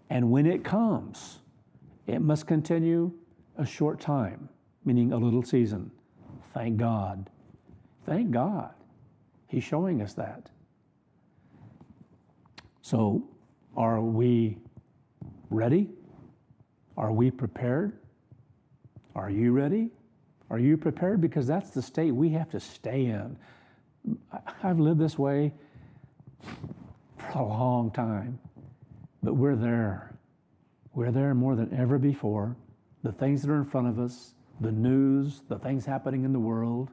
And when it comes, it must continue a short time, meaning a little season. Thank God. Thank God. He's showing us that. So, are we ready? Are we prepared? Are you ready? Are you prepared? Because that's the state we have to stay in. I've lived this way for a long time, but we're there. We're there more than ever before. The things that are in front of us, the news, the things happening in the world,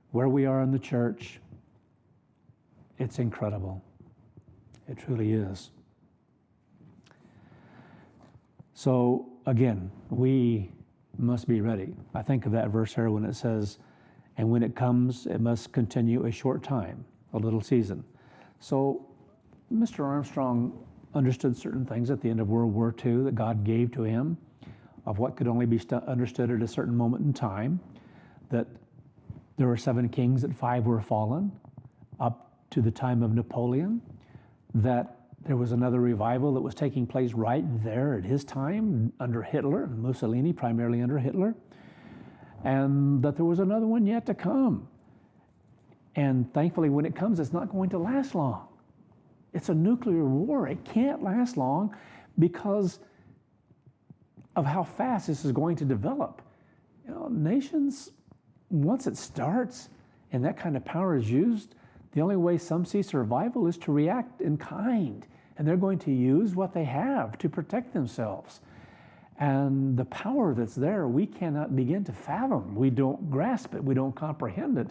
where we are in the church, it's incredible. It truly is. So again, we must be ready. I think of that verse here when it says, and when it comes, it must continue a short time, a little season. So Mr. Armstrong understood certain things at the end of World War II that God gave to him of what could only be understood at a certain moment in time, that there were 7 kings, that 5 were fallen, up to the time of Napoleon, that there was another revival that was taking place right there at his time under Hitler and Mussolini, primarily under Hitler, and that there was another one yet to come. And thankfully, when it comes, it's not going to last long. It's a nuclear war. It can't last long because of how fast this is going to develop. You know, nations, once it starts and that kind of power is used, the only way some see survival is to react in kind. And they're going to use what they have to protect themselves. And the power that's there, we cannot begin to fathom. We don't grasp it. We don't comprehend it.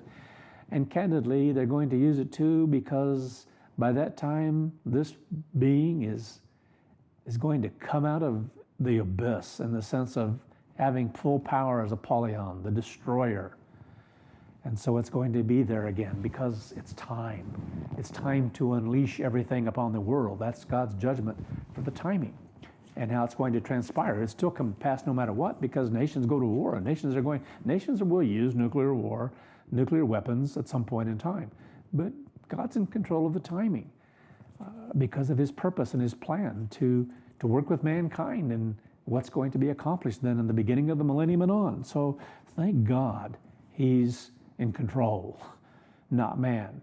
And candidly, they're going to use it too, because by that time, this being is going to come out of the abyss in the sense of having full power as Apollyon, the destroyer. And so it's going to be there again because it's time. It's time to unleash everything upon the world. That's God's judgment for the timing and how it's going to transpire. It's still come past no matter what, because nations go to war, and nations will use nuclear war, nuclear weapons at some point in time. But God's in control of the timing because of his purpose and his plan to work with mankind and what's going to be accomplished then in the beginning of the millennium and on. So thank God he's in control, not man,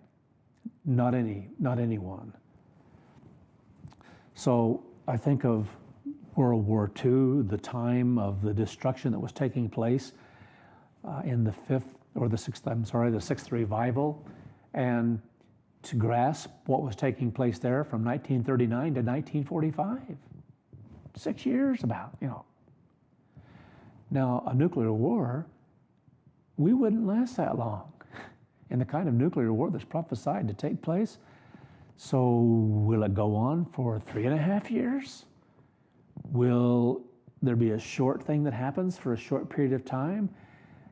not anyone. So I think of World War II, the time of the destruction that was taking place in the sixth revival, and to grasp what was taking place there from 1939 to 1945, 6 years about, you know. Now, a nuclear war, we wouldn't last that long in the kind of nuclear war that's prophesied to take place. So will it go on for 3.5 years? Will there be a short thing that happens for a short period of time,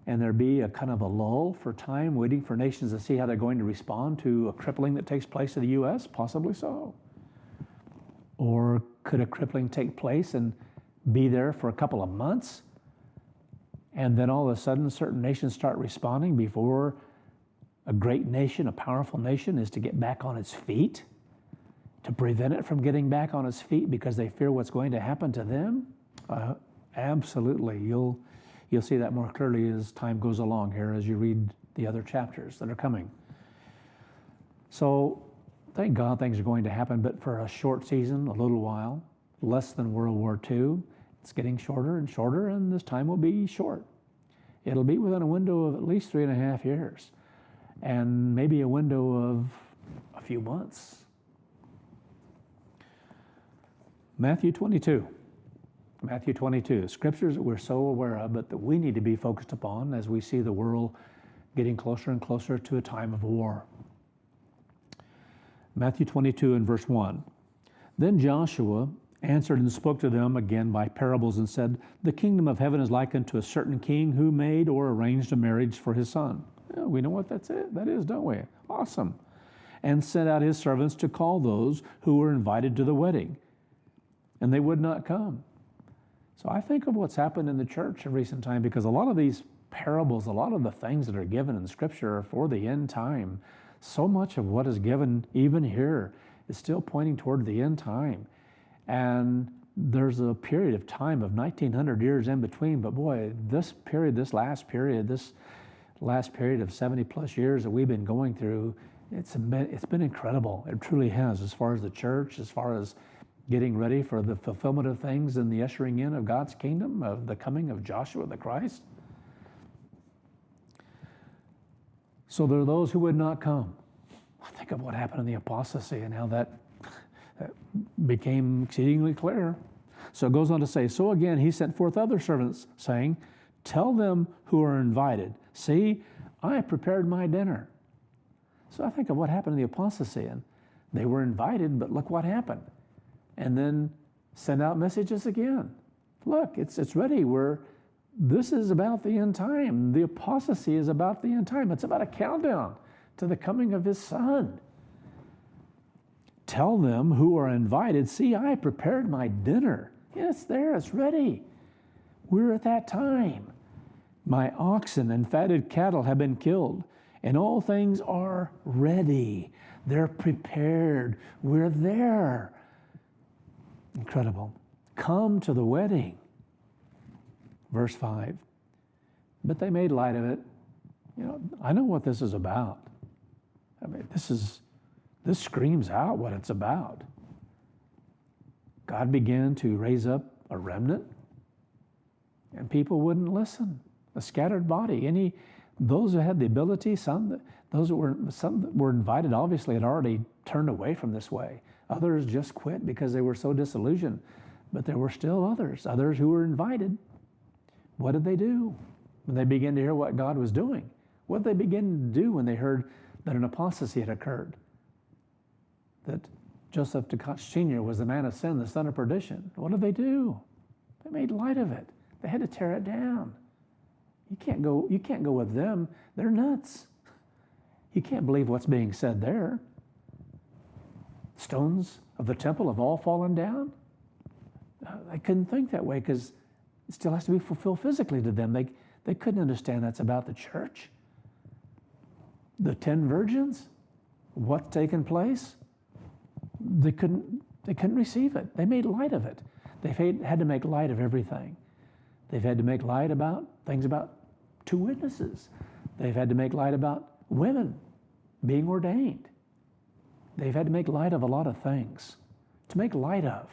and there be a kind of a lull for time, waiting for nations to see how they're going to respond to a crippling that takes place in the U.S.? Possibly so. Or could a crippling take place and be there for a couple of months, and then all of a sudden certain nations start responding before a great nation, a powerful nation, is to get back on its feet, to prevent it from getting back on its feet because they fear what's going to happen to them? Absolutely. You'll see that more clearly as time goes along here, as you read the other chapters that are coming. So thank God things are going to happen, but for a short season, a little while, less than World War II. It's getting shorter and shorter, and this time will be short. It'll be within a window of at least 3.5 years, and maybe a window of a few months. Matthew 22, scriptures that we're so aware of, but that we need to be focused upon as we see the world getting closer and closer to a time of war. Matthew 22 and verse 1. Then Joshua answered and spoke to them again by parables and said, the kingdom of heaven is likened to a certain king who made or arranged a marriage for his son. Yeah, we know what that is, don't we? Awesome. And sent out his servants to call those who were invited to the wedding, and they would not come. So I think of what's happened in the church in recent time, because a lot of these parables, a lot of the things that are given in Scripture are for the end time. So much of what is given even here is still pointing toward the end time. And there's a period of time of 1900 years in between, but boy, this last period of 70 plus years that we've been going through, it's been incredible. It truly has, as far as the church, as far as getting ready for the fulfillment of things and the ushering in of God's kingdom, of the coming of Joshua the Christ. So there are those who would not come. I think of what happened in the apostasy and how that became exceedingly clear. So it goes on to say, so again he sent forth other servants, saying, tell them who are invited, see, I have prepared my dinner. So I think of what happened in the apostasy, and they were invited, but look what happened. And then send out messages again. look, it's ready. This is about the end time. The apostasy is about the end time. It's about a countdown to the coming of his Son. Tell them who are invited, see, I prepared my dinner. Yeah, it's there, it's ready. We're at that time. My oxen and fatted cattle have been killed, and all things are ready. They're prepared. We're there. Incredible. Come to the wedding. Verse 5. But they made light of it. I know what this is about. I mean, this screams out what it's about. God began to raise up a remnant, and people wouldn't listen. A scattered body. Those who had the ability, some that were invited, obviously had already turned away from this way. Others just quit because they were so disillusioned. But there were still others who were invited. What did they do when they began to hear what God was doing? What did they begin to do when they heard that an apostasy had occurred? That Joseph Tkach Sr. was the man of sin, the son of perdition. What did they do? They made light of it. They had to tear it down. You can't go with them. They're nuts. You can't believe what's being said there. Stones of the temple have all fallen down. They couldn't think that way because it still has to be fulfilled physically to them. They couldn't understand that's about the church. The 10 virgins, what's taken place? They couldn't receive it. They made light of it. They've had to make light of everything. They've had to make light about things about 2 witnesses. They've had to make light about women being ordained. They've had to make light of a lot of things. To make light of,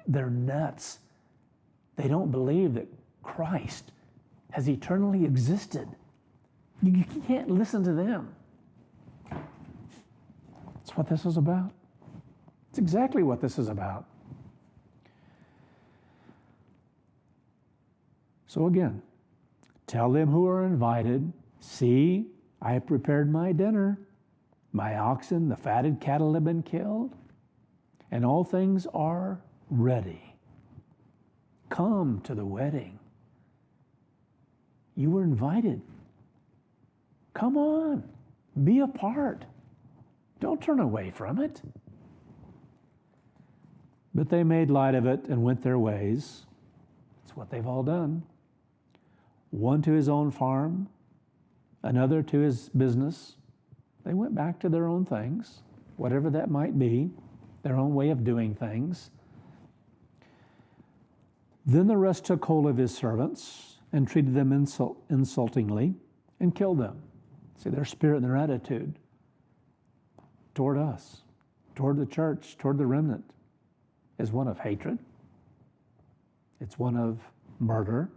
they're nuts. They don't believe that Christ has eternally existed. You can't listen to them. That's what this is about. It's exactly what this is about. So again, tell them who are invited, see, I have prepared my dinner. My oxen, the fatted cattle have been killed, and all things are ready. Come to the wedding. You were invited. Come on, be a part. Don't turn away from it. But they made light of it and went their ways. That's what they've all done. One to his own farm, another to his business. They went back to their own things, whatever that might be, their own way of doing things. Then the rest took hold of his servants and treated them insultingly and killed them. See, their spirit and their attitude toward us, toward the church, toward the remnant, is one of hatred. It's one of murder.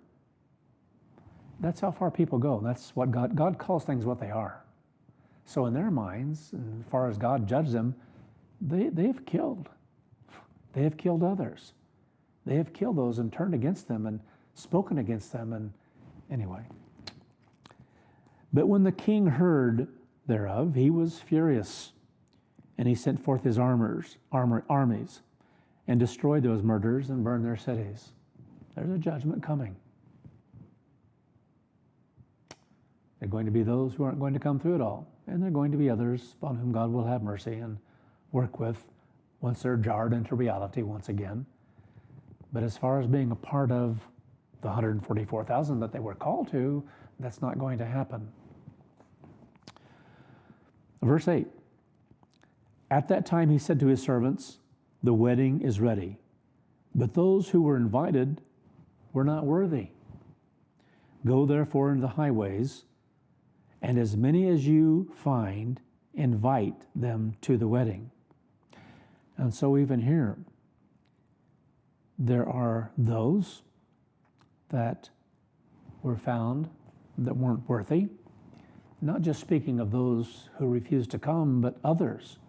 That's how far people go. That's what God calls things what they are. So in their minds, and as far as God judged them, they have killed. They have killed others. They have killed those and turned against them and spoken against them. And anyway. But when the king heard thereof, he was furious, and he sent forth his armies, and destroyed those murderers and burned their cities. There's a judgment coming. There are going to be those who aren't going to come through it all, and there are going to be others upon whom God will have mercy and work with once they're jarred into reality once again. But as far as being a part of the 144,000 that they were called to, that's not going to happen. Verse 8. At that time he said to his servants, the wedding is ready, but those who were invited were not worthy. Go therefore into the highways, and as many as you find, invite them to the wedding. And so even here, there are those that were found that weren't worthy, not just speaking of those who refused to come, but others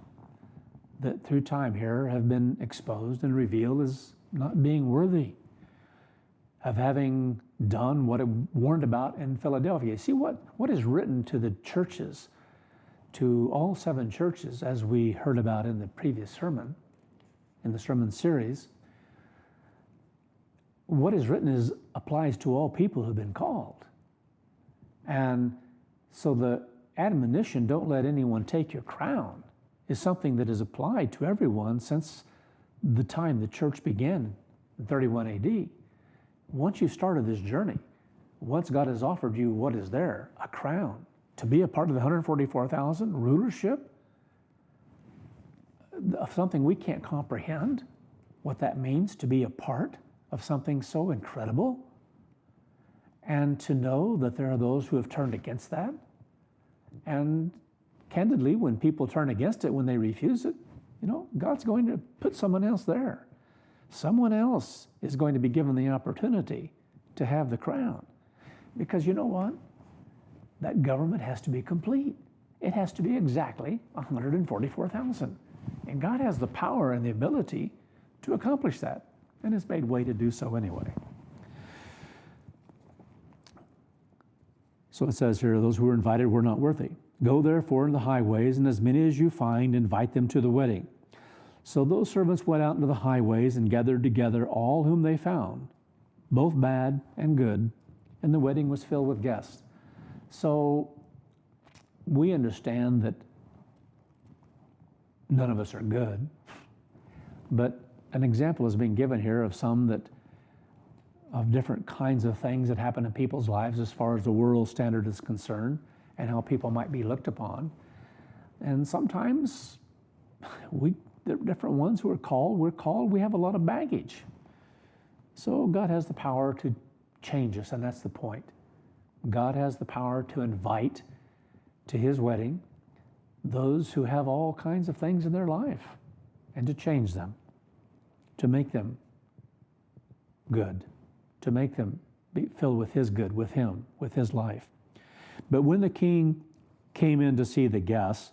that through time here have been exposed and revealed as not being worthy of having done what it warned about in Philadelphia. See what is written to the churches, to all 7 churches, as we heard about in the previous sermon, in the sermon series. what is written applies to all people who've been called. And so the admonition, don't let anyone take your crown, is something that is applied to everyone since the time the church began in 31 AD. Once you started this journey, once God has offered you what is there, a crown, to be a part of the 144,000, rulership of something we can't comprehend, what that means to be a part of something so incredible, and to know that there are those who have turned against that. And candidly, when people turn against it, when they refuse it, God's going to put someone else there. Someone else is going to be given the opportunity to have the crown. Because you know what? That government has to be complete. It has to be exactly 144,000. And God has the power and the ability to accomplish that, and has made way to do so anyway. So it says here, those who were invited were not worthy. Go therefore into the highways, and as many as you find, invite them to the wedding. So those servants went out into the highways and gathered together all whom they found, both bad and good, and the wedding was filled with guests. So we understand that none of us are good, but an example is being given here of of different kinds of things that happen in people's lives as far as the world standard is concerned, and how people might be looked upon. And sometimes the different ones who are called, we have a lot of baggage. So God has the power to change us, and that's the point. God has the power to invite to his wedding those who have all kinds of things in their life, and to change them, to make them good, to make them be filled with his good, with him, with his life. But when the king came in to see the guests,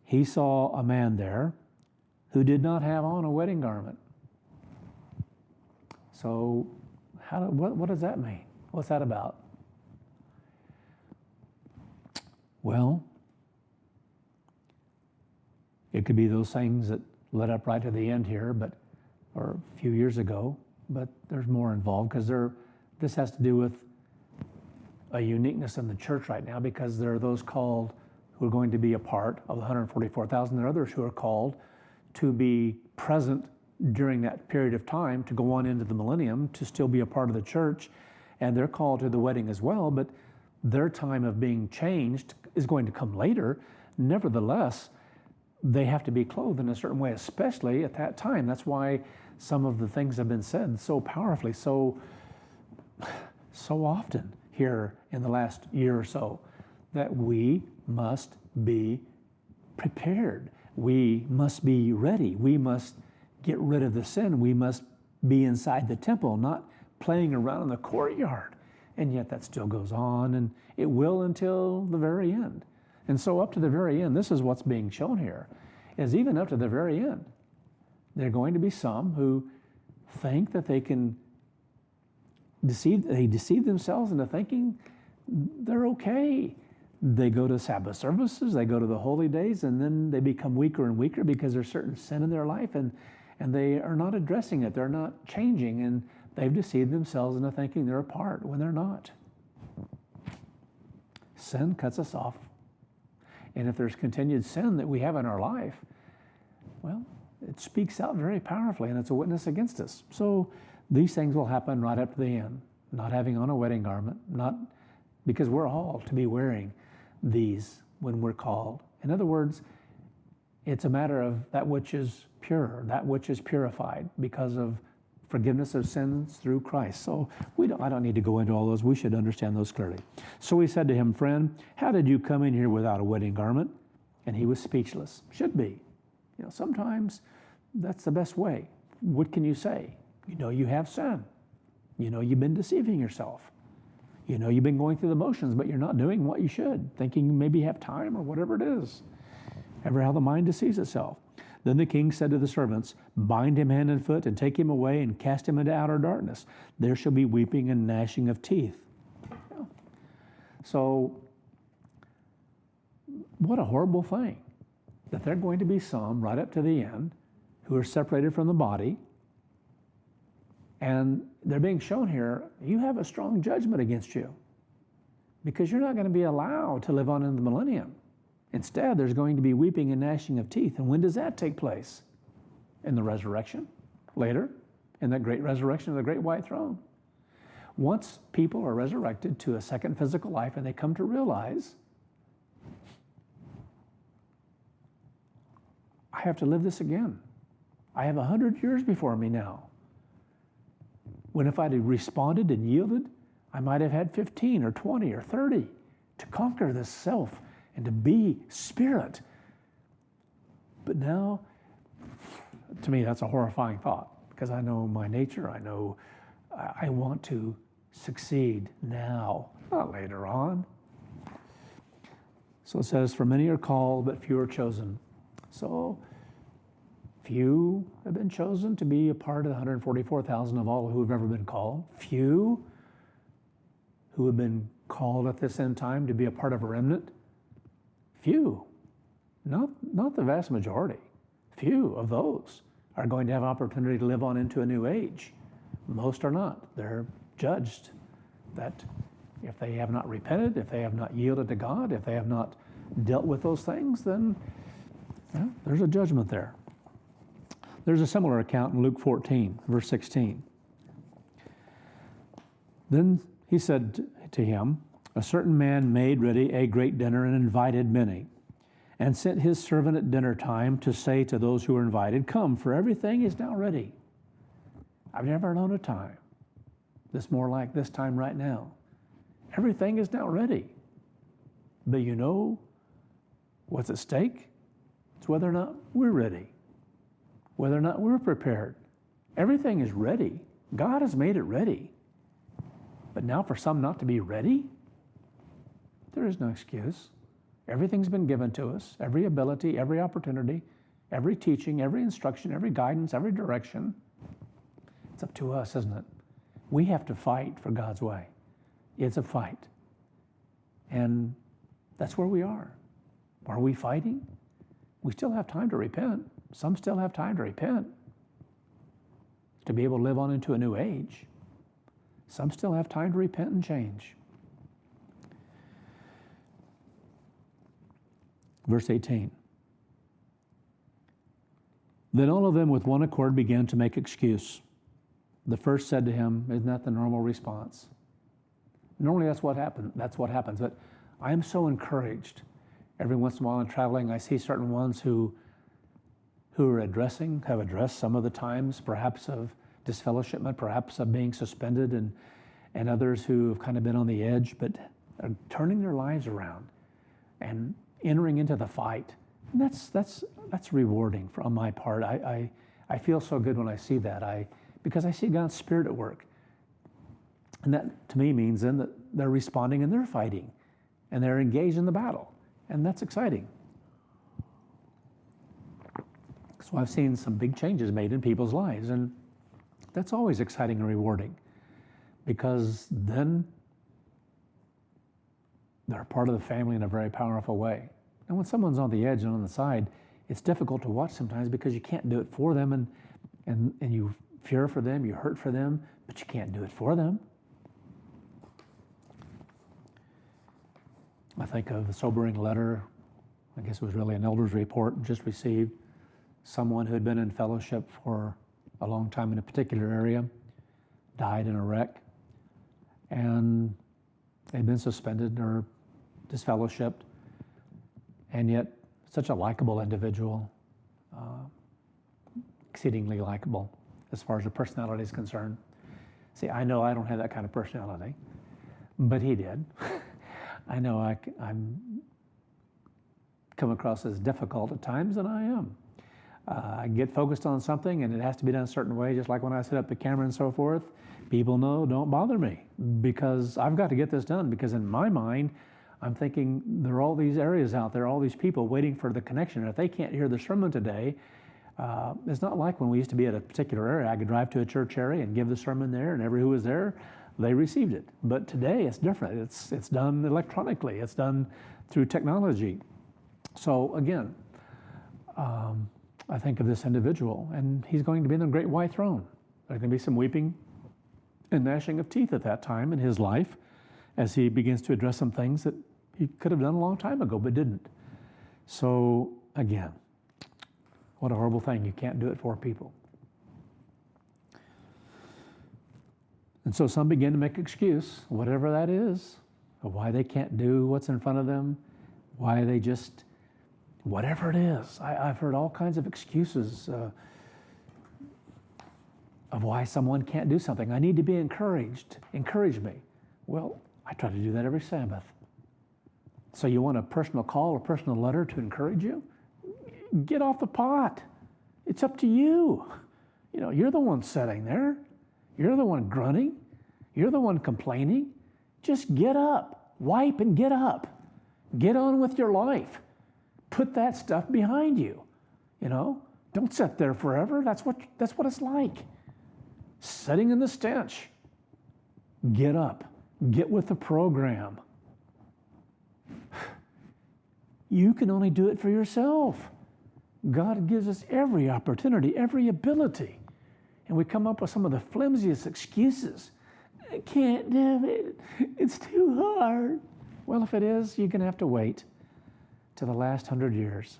he saw a man there who did not have on a wedding garment. So what does that mean? What's that about? Well, it could be those things that led up right to the end here, or a few years ago, but there's more involved, because this has to do with a uniqueness in the church right now, because there are those called who are going to be a part of the 144,000. There are others who are called to be present during that period of time, to go on into the millennium, to still be a part of the church, and they're called to the wedding as well, but their time of being changed is going to come later. Nevertheless, they have to be clothed in a certain way, especially at that time. That's why some of the things have been said so powerfully, so often here in the last year or so, that we must be prepared. We must be ready. We must get rid of the sin. We must be inside the temple, not playing around in the courtyard. And yet that still goes on, and it will until the very end. And so up to the very end, this is what's being shown here, is even up to the very end, there are going to be some who think that they can deceive themselves into thinking they're okay. They go to Sabbath services, they go to the holy days, and then they become weaker and weaker because there's certain sin in their life, and they are not addressing it. They're not changing, and they've deceived themselves into thinking they're a part when they're not. Sin cuts us off. And if there's continued sin that we have in our life, well, it speaks out very powerfully, and it's a witness against us. So these things will happen right up to the end. Not having on a wedding garment, not because we're all to be wearing these when we're called. In other words, it's a matter of that which is pure, that which is purified because of forgiveness of sins through Christ. So I don't need to go into all those. We should understand those clearly. So he said to him, "Friend, how did you come in here without a wedding garment?" And he was speechless. Should be. Sometimes that's the best way. What can you say? You have sin. You've been deceiving yourself. You've been going through the motions, but you're not doing what you should, thinking you maybe have time or whatever it is. Ever how the mind deceives itself. Then the king said to the servants, "Bind him hand and foot and take him away and cast him into outer darkness. There shall be weeping and gnashing of teeth." So what a horrible thing that there are going to be some right up to the end who are separated from the body, And they're being shown here, you have a strong judgment against you because you're not going to be allowed to live on in the millennium. Instead, there's going to be weeping and gnashing of teeth. And when does that take place? In the resurrection, later, in that great resurrection of the great white throne. Once people are resurrected to a second physical life and they come to realize, I have to live this again. I have 100 years before me now. When if I'd responded and yielded, I might have had 15 or 20 or 30 to conquer this self and to be spirit. But now, to me, that's a horrifying thought because I know my nature. I know I want to succeed now, not later on. So it says, for many are called, but few are chosen. So few have been chosen to be a part of the 144,000 of all who have ever been called. Few who have been called at this end time to be a part of a remnant. Few, not the vast majority. Few of those are going to have opportunity to live on into a new age. Most are not. They're judged that if they have not repented, if they have not yielded to God, if they have not dealt with those things, then there's a judgment there. There's a similar account in Luke 14, verse 16. Then he said to him, a certain man made ready a great dinner and invited many, and sent his servant at dinner time to say to those who were invited, come, for everything is now ready. I've never known a time that's more like this time right now. Everything is now ready. But you know what's at stake? It's whether or not we're ready, whether or not we're prepared. Everything is ready. God has made it ready. But now for some not to be ready, there is no excuse. Everything's been given to us, every ability, every opportunity, every teaching, every instruction, every guidance, every direction. It's up to us, isn't it? We have to fight for God's way. It's a fight. And that's where we are. Are we fighting? We still have time to repent. Some still have time to repent to be able to live on into a new age. Some still have time to repent and change. Verse 18. Then all of them with one accord began to make excuse. The first said to him, isn't that the normal response? Normally that's what happens. But I am so encouraged. Every once in a while in traveling, I see certain ones who are have addressed some of the times, perhaps of disfellowshipment, perhaps of being suspended, and others who have kind of been on the edge, but are turning their lives around and entering into the fight. And that's rewarding on my part. I feel so good when I see that. Because I see God's Spirit at work. And that to me means then that they're responding and they're fighting and they're engaged in the battle. And that's exciting. So I've seen some big changes made in people's lives, and that's always exciting and rewarding because then they're part of the family in a very powerful way. And when someone's on the edge and on the side, it's difficult to watch sometimes because you can't do it for them, and you fear for them, you hurt for them, but you can't do it for them. I think of a sobering letter, I guess it was really an elder's report just received. Someone who had been in fellowship for a long time in a particular area died in a wreck, and they'd been suspended or disfellowshipped, and yet such a likable individual, exceedingly likable as far as her personality is concerned. See, I know I don't have that kind of personality, but he did. I know I'm come across as difficult at times, and I am. I get focused on something, and it has to be done a certain way, just like when I set up the camera and so forth. People know, don't bother me, because I've got to get this done, because in my mind, I'm thinking there are all these areas out there, all these people waiting for the connection, and if they can't hear the sermon today, it's not like when we used to be at a particular area. I could drive to a church area and give the sermon there, and everyone who was there, they received it. But today it's different. It's done electronically. It's done through technology. So again, I think of this individual, and he's going to be in the great white throne. There's going to be some weeping and gnashing of teeth at that time in his life as he begins to address some things that he could have done a long time ago but didn't. So again, what a horrible thing. You can't do it for people. And so some begin to make excuse, whatever that is, of why they can't do what's in front of them, why they just, whatever it is. I've heard all kinds of excuses of why someone can't do something. I need to be encouraged. Encourage me. Well, I try to do that every Sabbath. So you want a personal call or personal letter to encourage you? Get off the pot. It's up to you. You know, you're the one sitting there. You're the one grunting. You're the one complaining. Just get up. Wipe and get up. Get on with your life. Put that stuff behind you. You know, don't sit there forever. That's what it's like. Sitting in the stench. Get up. Get with the program. You can only do it for yourself. God gives us every opportunity, every ability. And we come up with some of the flimsiest excuses. I can't do it. It's too hard. Well, if it is, you're going to have to wait to the last 100 years.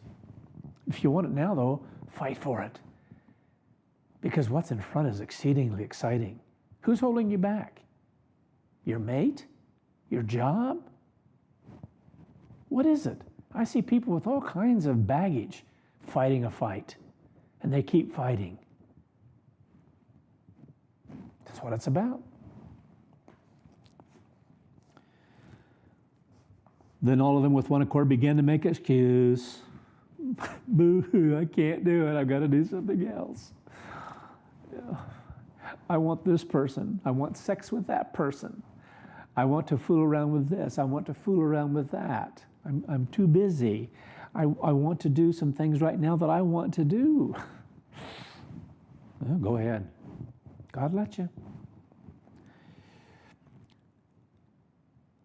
If you want it now, though, fight for it. Because what's in front is exceedingly exciting. Who's holding you back? Your mate? Your job? What is it? I see people with all kinds of baggage fighting a fight, and they keep fighting. That's what it's about. Then all of them with one accord began to make excuse. Boo-hoo, I can't do it. I've got to do something else. Yeah. I want this person. I want sex with that person. I want to fool around with this. I want to fool around with that. I'm too busy. I want to do some things right now that I want to do. Well, go ahead. God let you.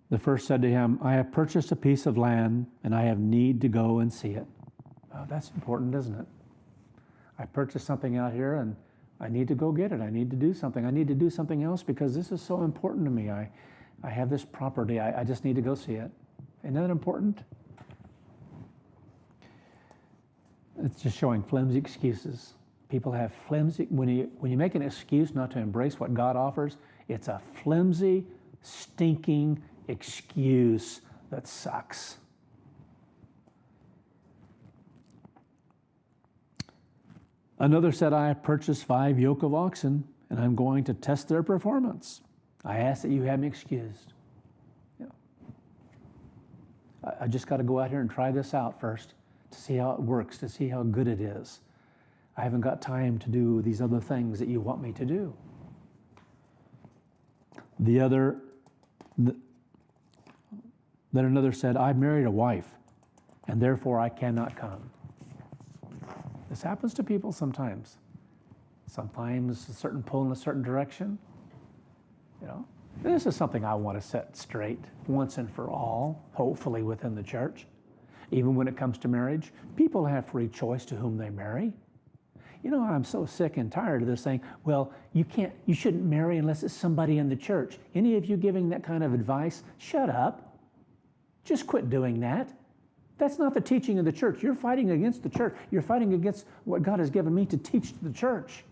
The first said to him, I have purchased a piece of land, and I have need to go and see it. Oh, that's important, isn't it? I purchased something out here, and I need to go get it. I need to do something. I need to do something else because this is so important to me. I have this property. I just need to go see it. Isn't that important? It's just showing flimsy excuses. People have flimsy, when you make an excuse not to embrace what God offers, it's a flimsy, stinking excuse that sucks. Another said, I have purchased 5 yoke of oxen, and I'm going to test their performance. I ask that you have me excused. Yeah. I just got to go out here and try this out first to see how it works, to see how good it is. I haven't got time to do these other things that you want me to do. Then another said, I've married a wife, and therefore I cannot come. This happens to people sometimes. Sometimes a certain pull in a certain direction. You know, this is something I want to set straight once and for all, hopefully within the church. Even when it comes to marriage, people have free choice to whom they marry. You know, I'm so sick and tired of this saying, well, you shouldn't marry unless it's somebody in the church. Any of you giving that kind of advice, shut up. Just quit doing that. That's not the teaching of the church. You're fighting against the church. You're fighting against what God has given me to teach to the church.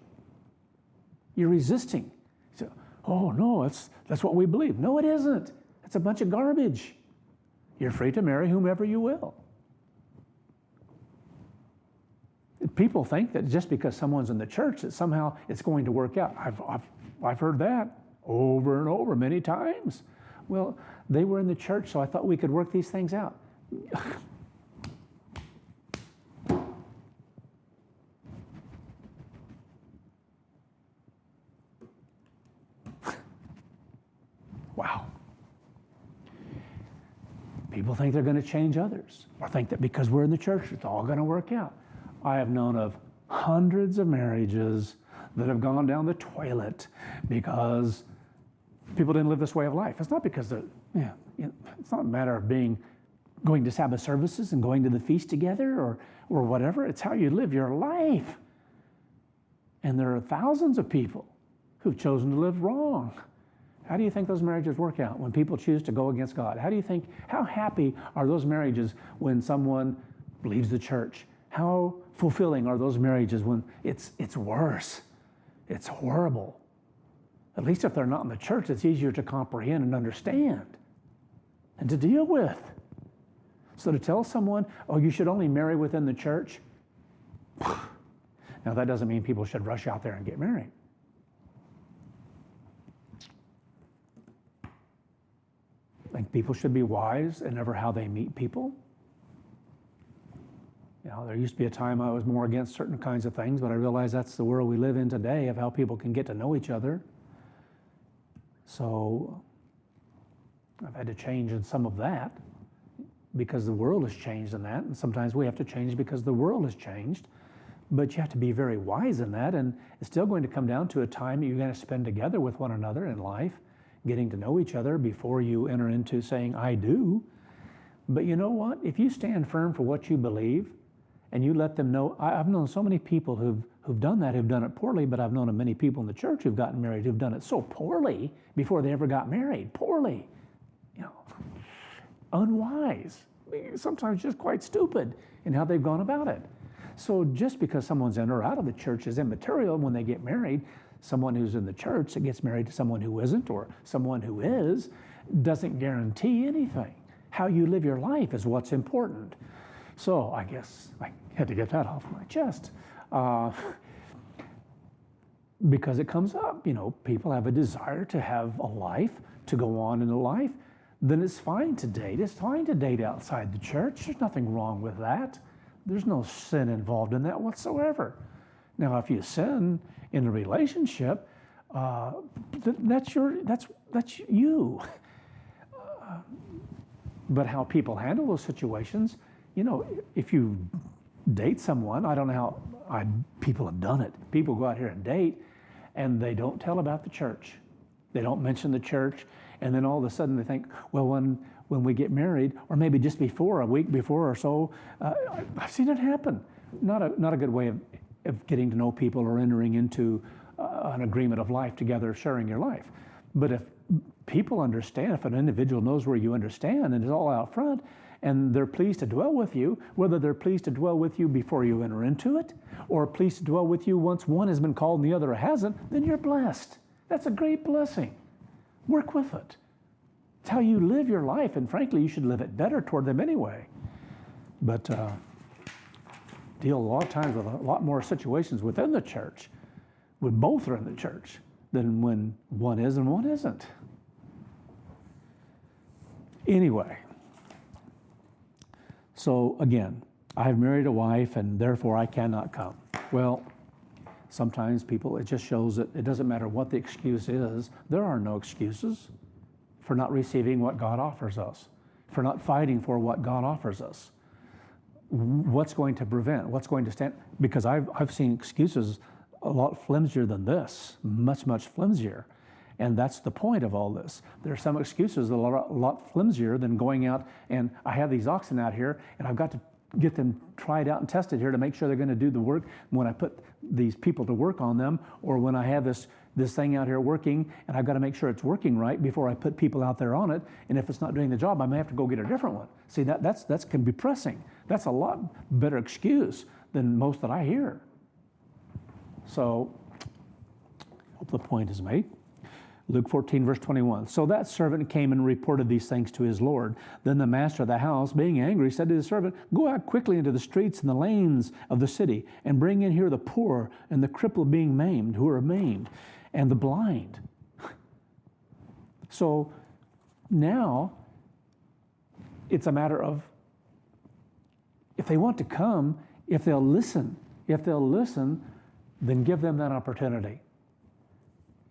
You're resisting. So, oh no, that's what we believe. No, it isn't. It's a bunch of garbage. You're free to marry whomever you will. People think that just because someone's in the church that somehow it's going to work out. I've heard that over and over many times. Well, they were in the church, so I thought we could work these things out. Wow. People think they're going to change others, or think that because we're in the church, it's all going to work out. I have known of hundreds of marriages that have gone down the toilet because people didn't live this way of life. It's not because it's not a matter of going to Sabbath services and going to the feast together or whatever. It's how you live your life. And there are thousands of people who've chosen to live wrong. How do you think those marriages work out when people choose to go against God? How happy are those marriages when someone leaves the church? How fulfilling are those marriages when it's worse? It's horrible. At least if they're not in the church, it's easier to comprehend and understand and to deal with. So to tell someone, oh, you should only marry within the church, now that doesn't mean people should rush out there and get married. I think people should be wise in ever how they meet people. You know, there used to be a time I was more against certain kinds of things, but I realize that's the world we live in today of how people can get to know each other. So I've had to change in some of that because the world has changed in that, and sometimes we have to change because the world has changed. But you have to be very wise in that, and it's still going to come down to a time that you're going to spend together with one another in life, getting to know each other before you enter into saying, I do. But you know what? If you stand firm for what you believe and you let them know, I've known so many people who've done that, who've done it poorly, but I've known of many people in the church who've gotten married who've done it so poorly before they ever got married. Poorly. You know, unwise. Sometimes just quite stupid in how they've gone about it. So just because someone's in or out of the church is immaterial when they get married. Someone who's in the church that gets married to someone who isn't, or someone who is, doesn't guarantee anything. How you live your life is what's important. So I guess I had to get that off my chest. Because it comes up, you know, people have a desire to have a life, to go on in a life. Then it's fine to date. It's fine to date outside the church. There's nothing wrong with that. There's no sin involved in that whatsoever. Now, if you sin in a relationship, that's you. But how people handle those situations, you know, if you date someone, I don't know how people have done it. People go out here and date, and they don't tell about the church. They don't mention the church, and then all of a sudden they think, well, when we get married, or maybe just before, a week before or so, I've seen it happen. Not a good way of getting to know people or entering into an agreement of life together, sharing your life. But if people understand, if an individual knows where you understand and is all out front, and they're pleased to dwell with you, whether they're pleased to dwell with you before you enter into it, or pleased to dwell with you once one has been called and the other hasn't, then you're blessed. That's a great blessing. Work with it. It's how you live your life, and frankly, you should live it better toward them anyway. But deal a lot of times with a lot more situations within the church, when both are in the church, than when one is and one isn't. Anyway, so again, I've married a wife and therefore I cannot come. Well, sometimes people, it just shows that it doesn't matter what the excuse is. There are no excuses for not receiving what God offers us, for not fighting for what God offers us. What's going to prevent? What's going to stand? Because I've seen excuses a lot flimsier than this, much, much flimsier. And that's the point of all this. There are some excuses that are a lot flimsier than going out and I have these oxen out here and I've got to get them tried out and tested here to make sure they're going to do the work when I put these people to work on them, or when I have this thing out here working and I've got to make sure it's working right before I put people out there on it. And if it's not doing the job, I may have to go get a different one. See, that's can be pressing. That's a lot better excuse than most that I hear. So, hope the point is made. Luke 14, verse 21. So that servant came and reported these things to his Lord. Then the master of the house, being angry, said to the servant, go out quickly into the streets and the lanes of the city, and bring in here the poor and the crippled being maimed, who are maimed, and the blind. So now it's a matter of, if they want to come, if they'll listen, then give them that opportunity.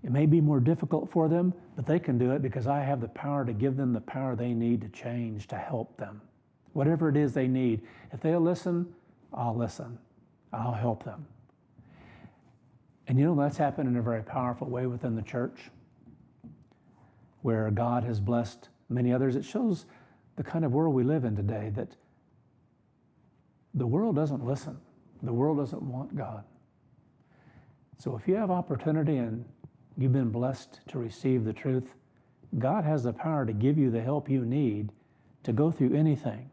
It may be more difficult for them, but they can do it because I have the power to give them the power they need to change, to help them. Whatever it is they need. If they'll listen, I'll listen. I'll help them. And you know, that's happened in a very powerful way within the church, where God has blessed many others. It shows the kind of world we live in today, that the world doesn't listen. The world doesn't want God. So if you have opportunity and you've been blessed to receive the truth. God has the power to give you the help you need to go through anything,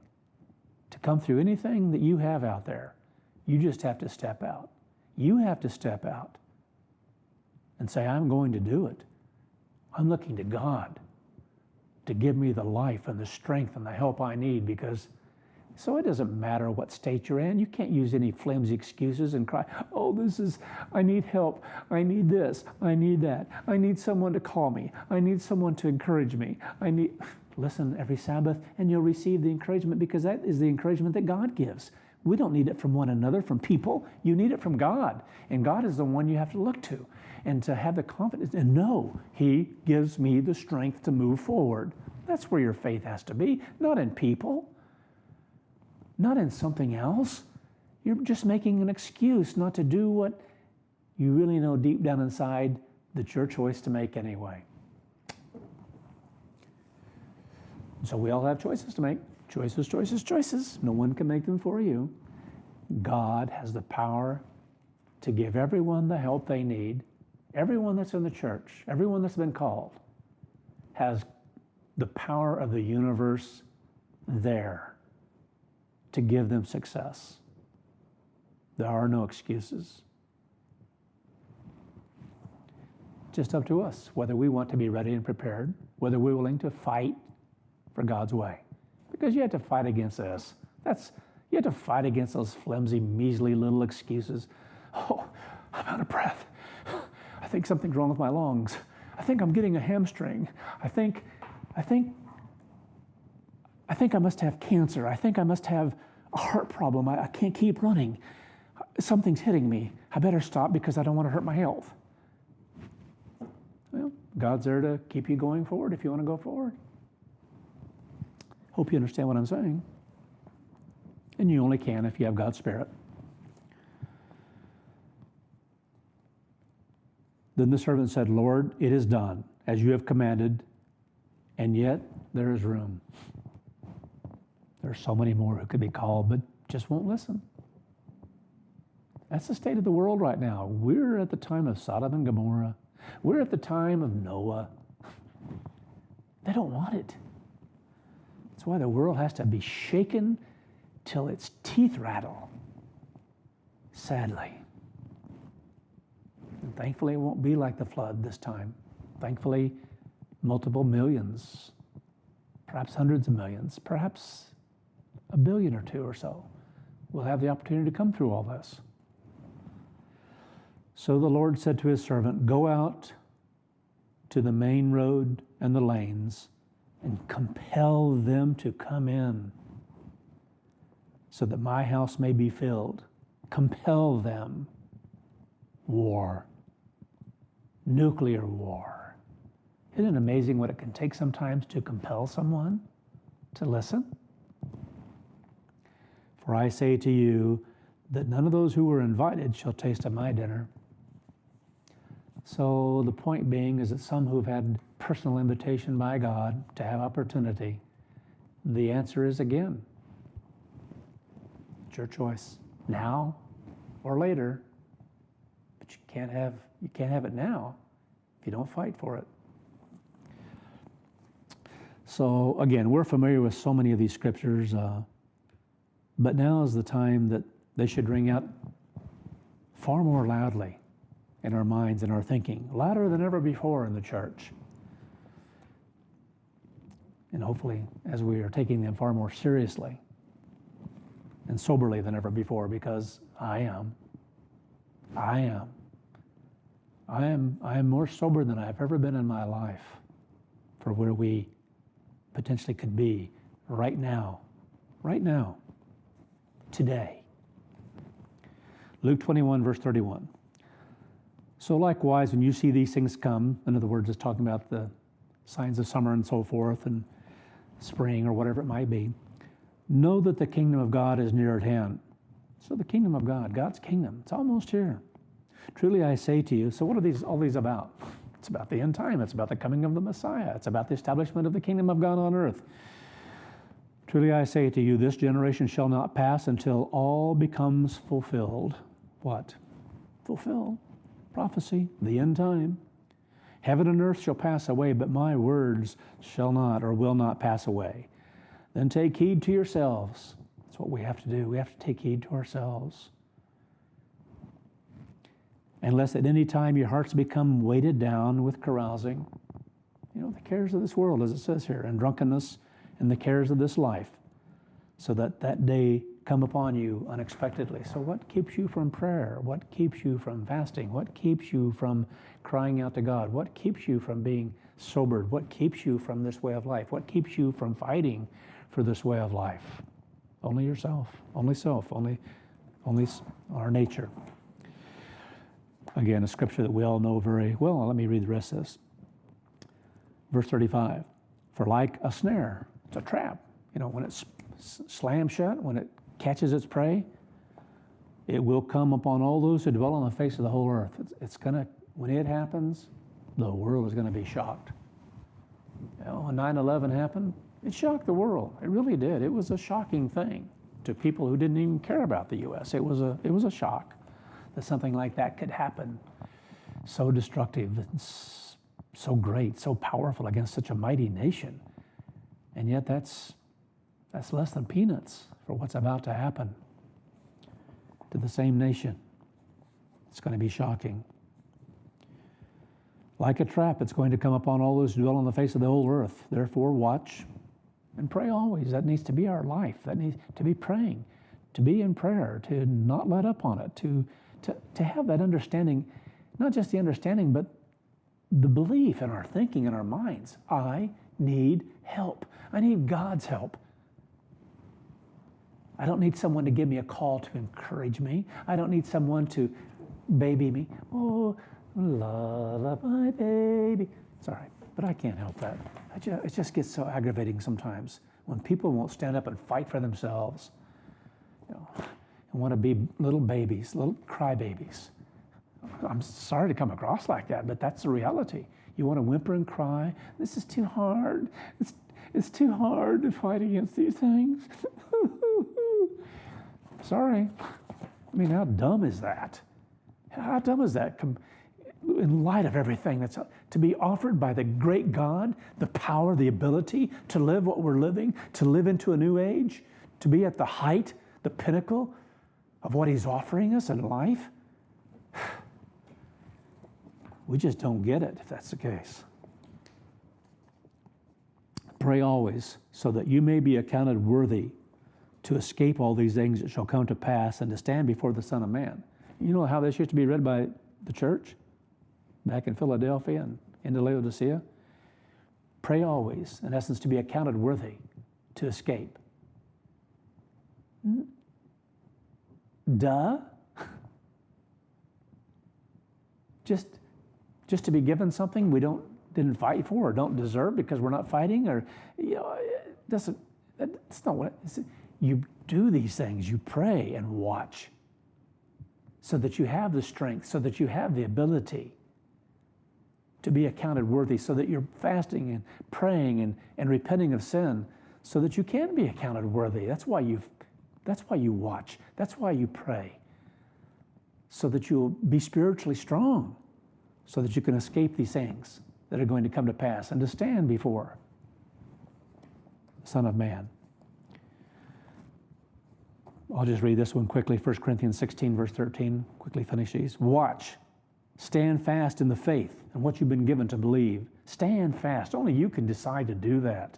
to come through anything that you have out there. You just have to step out. You have to step out and say, I'm going to do it. I'm looking to God to give me the life and the strength and the help I need, because so it doesn't matter what state you're in. You can't use any flimsy excuses and cry, oh, I need help. I need this. I need that. I need someone to call me. I need someone to encourage me. Listen every Sabbath and you'll receive the encouragement, because that is the encouragement that God gives. We don't need it from one another, from people. You need it from God. And God is the one you have to look to and to have the confidence and know He gives me the strength to move forward. That's where your faith has to be, not in people, not in something else. You're just making an excuse not to do what you really know deep down inside that's your choice to make anyway. So we all have choices to make. Choices, choices, choices. No one can make them for you. God has the power to give everyone the help they need. Everyone that's in the church, everyone that's been called, has the power of the universe there to give them success. There are no excuses. Just up to us whether we want to be ready and prepared, whether we're willing to fight for God's way. Because you have to fight against this. You have to fight against those flimsy, measly little excuses. Oh, I'm out of breath. I think something's wrong with my lungs. I think I'm getting a hamstring. I think I must have cancer. I think I must have a heart problem. I can't keep running. Something's hitting me. I better stop because I don't want to hurt my health. Well, God's there to keep you going forward if you want to go forward. Hope you understand what I'm saying. And you only can if you have God's Spirit. Then the servant said, Lord, it is done, as you have commanded, and yet there is room. There are so many more who could be called, but just won't listen. That's the state of the world right now. We're at the time of Sodom and Gomorrah. We're at the time of Noah. They don't want it. That's why the world has to be shaken till its teeth rattle, sadly. And thankfully, it won't be like the flood this time. Thankfully, multiple millions, perhaps hundreds of millions, perhaps a billion or two or so will have the opportunity to come through all this. So the Lord said to his servant, go out to the main road and the lanes and compel them to come in so that my house may be filled. Compel them. War. Nuclear war. Isn't it amazing what it can take sometimes to compel someone to listen? For I say to you that none of those who were invited shall taste of my dinner. So the point being is that some who've had personal invitation by God to have opportunity, the answer is again, it's your choice, now or later. But you can't have it now if you don't fight for it. So again, we're familiar with so many of these scriptures, but now is the time that they should ring out far more loudly in our minds and our thinking, louder than ever before in the church. And hopefully, as we are taking them far more seriously and soberly than ever before, because I am more sober than I've ever been in my life for where we potentially could be right now, today. Luke 21, verse 31. So likewise, when you see these things come, in other words, it's talking about the signs of summer and so forth, and spring or whatever it might be, know that the kingdom of God is near at hand. So the kingdom of God, God's kingdom, it's almost here. Truly I say to you, so what are all these about? It's about the end time. It's about the coming of the Messiah. It's about the establishment of the kingdom of God on earth. Truly I say to you, this generation shall not pass until all becomes fulfilled. What? Fulfilled. Prophecy, the end time. Heaven and earth shall pass away, but my words shall not or will not pass away. Then take heed to yourselves. That's what we have to do. We have to take heed to ourselves. And lest at any time your hearts become weighted down with carousing, the cares of this world, as it says here, and drunkenness and the cares of this life, so that that day come upon you unexpectedly. So what keeps you from prayer? What keeps you from fasting? What keeps you from crying out to God? What keeps you from being sobered? What keeps you from this way of life? What keeps you from fighting for this way of life? Only yourself, only our nature. Again, a scripture that we all know very well. Let me read the rest of this. Verse 35, for like a snare, it's a trap. When it's slammed shut, when it catches its prey, it will come upon all those who dwell on the face of the whole earth. When it happens, the world is going to be shocked. When 9/11 happened, it shocked the world. It really did. It was a shocking thing to people who didn't even care about the U.S. It was a shock that something like that could happen. So destructive, so great, so powerful against such a mighty nation. And yet that's less than peanuts for what's about to happen to the same nation. It's going to be shocking. Like a trap, it's going to come upon all those who dwell on the face of the whole earth. Therefore, watch and pray always. That needs to be our life. That needs to be praying, to be in prayer, to not let up on it, to have that understanding, not just the understanding, but the belief in our thinking, in our minds. I need help. I need God's help. I don't need someone to give me a call to encourage me. I don't need someone to baby me. Oh, lullaby baby. Sorry, but I can't help that. It just gets so aggravating sometimes when people won't stand up and fight for themselves, and want to be little babies, little crybabies. I'm sorry to come across like that, but that's the reality. You want to whimper and cry. This is too hard. It's too hard to fight against these things. Sorry. I mean, how dumb is that? How dumb is that in light of everything that's to be offered by the great God, the power, the ability to live what we're living, to live into a new age, to be at the height, the pinnacle of what He's offering us in life? We just don't get it if that's the case. Pray always so that you may be accounted worthy to escape all these things that shall come to pass and to stand before the Son of Man. You know how this used to be read by the church back in Philadelphia and into Laodicea? Pray always, in essence, to be accounted worthy to escape. Duh. Just to be given something we didn't fight for or don't deserve because we're not fighting, or that's not what it is. You do these things, you pray and watch, so that you have the strength, so that you have the ability to be accounted worthy, so that you're fasting and praying and repenting of sin, so that you can be accounted worthy. That's why you watch. That's why you pray, so that you'll be spiritually strong, so that you can escape these things that are going to come to pass and to stand before the Son of Man. I'll just read this one quickly. 1 Corinthians 16, verse 13, quickly finish these. Watch, stand fast in the faith and what you've been given to believe. Stand fast. Only you can decide to do that.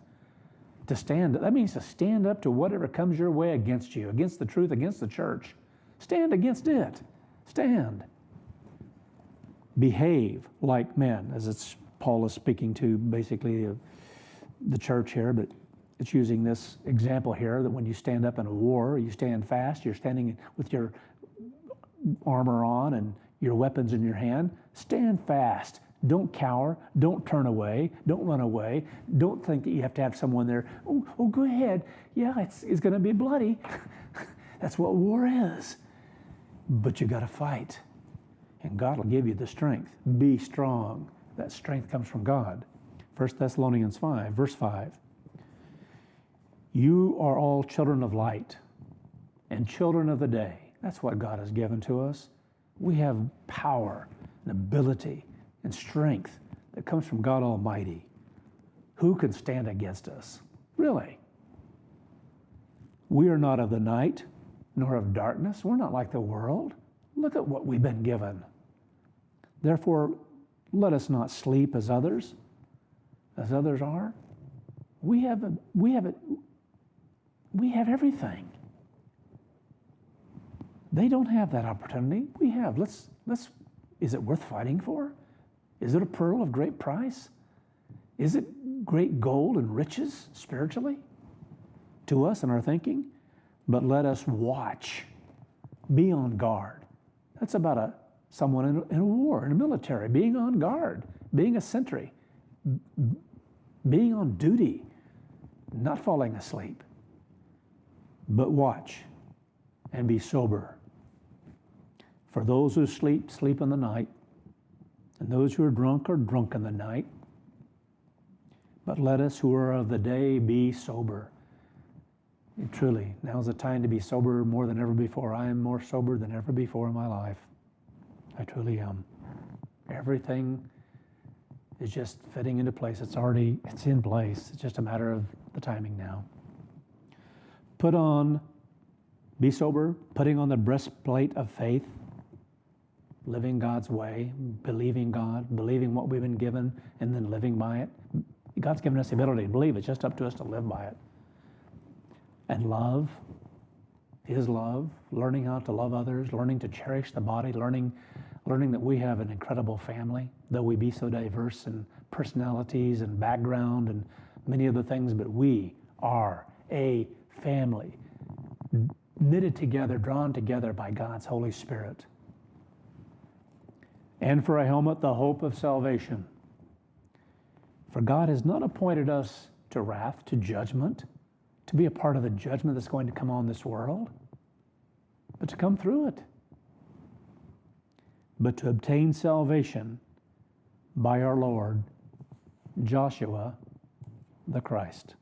To stand, that means to stand up to whatever comes your way against you, against the truth, against the church. Stand against it. Stand. Behave like men, as Paul is speaking to basically the church here, but it's using this example here that when you stand up in a war, you stand fast, you're standing with your armor on and your weapons in your hand. Stand fast. Don't cower. Don't turn away. Don't run away. Don't think that you have to have someone there. Oh, go ahead. Yeah, it's going to be bloody. That's what war is. But you got to fight. And God will give you the strength. Be strong. That strength comes from God. 1 Thessalonians 5, verse 5. You are all children of light and children of the day. That's what God has given to us. We have power and ability and strength that comes from God Almighty. Who can stand against us? Really? We are not of the night, nor of darkness. We're not like the world. Look at what we've been given. Therefore, let us not sleep as others are. We have everything. They don't have that opportunity. We have. Is it worth fighting for? Is it a pearl of great price? Is it great gold and riches spiritually to us in our thinking? But let us watch, be on guard. That's about someone in a war, in a military, being on guard, being a sentry, being on duty, not falling asleep. But watch and be sober. For those who sleep, sleep in the night, and those who are drunk in the night. But let us who are of the day be sober. And truly, now's the time to be sober more than ever before. I am more sober than ever before in my life. I truly am. Everything is just fitting into place. It's in place. It's just a matter of the timing now. Be sober, putting on the breastplate of faith, living God's way, believing God, believing what we've been given, and then living by it. God's given us the ability to believe. It's just up to us to live by it. And love, His love, learning how to love others, learning to cherish the body, learning that we have an incredible family, though we be so diverse in personalities and background and many other things, but we are a family, knitted together, drawn together by God's Holy Spirit. And for a helmet, the hope of salvation. For God has not appointed us to wrath, to judgment, to be a part of the judgment that's going to come on this world, but to come through it. But to obtain salvation by our Lord, Joshua the Christ.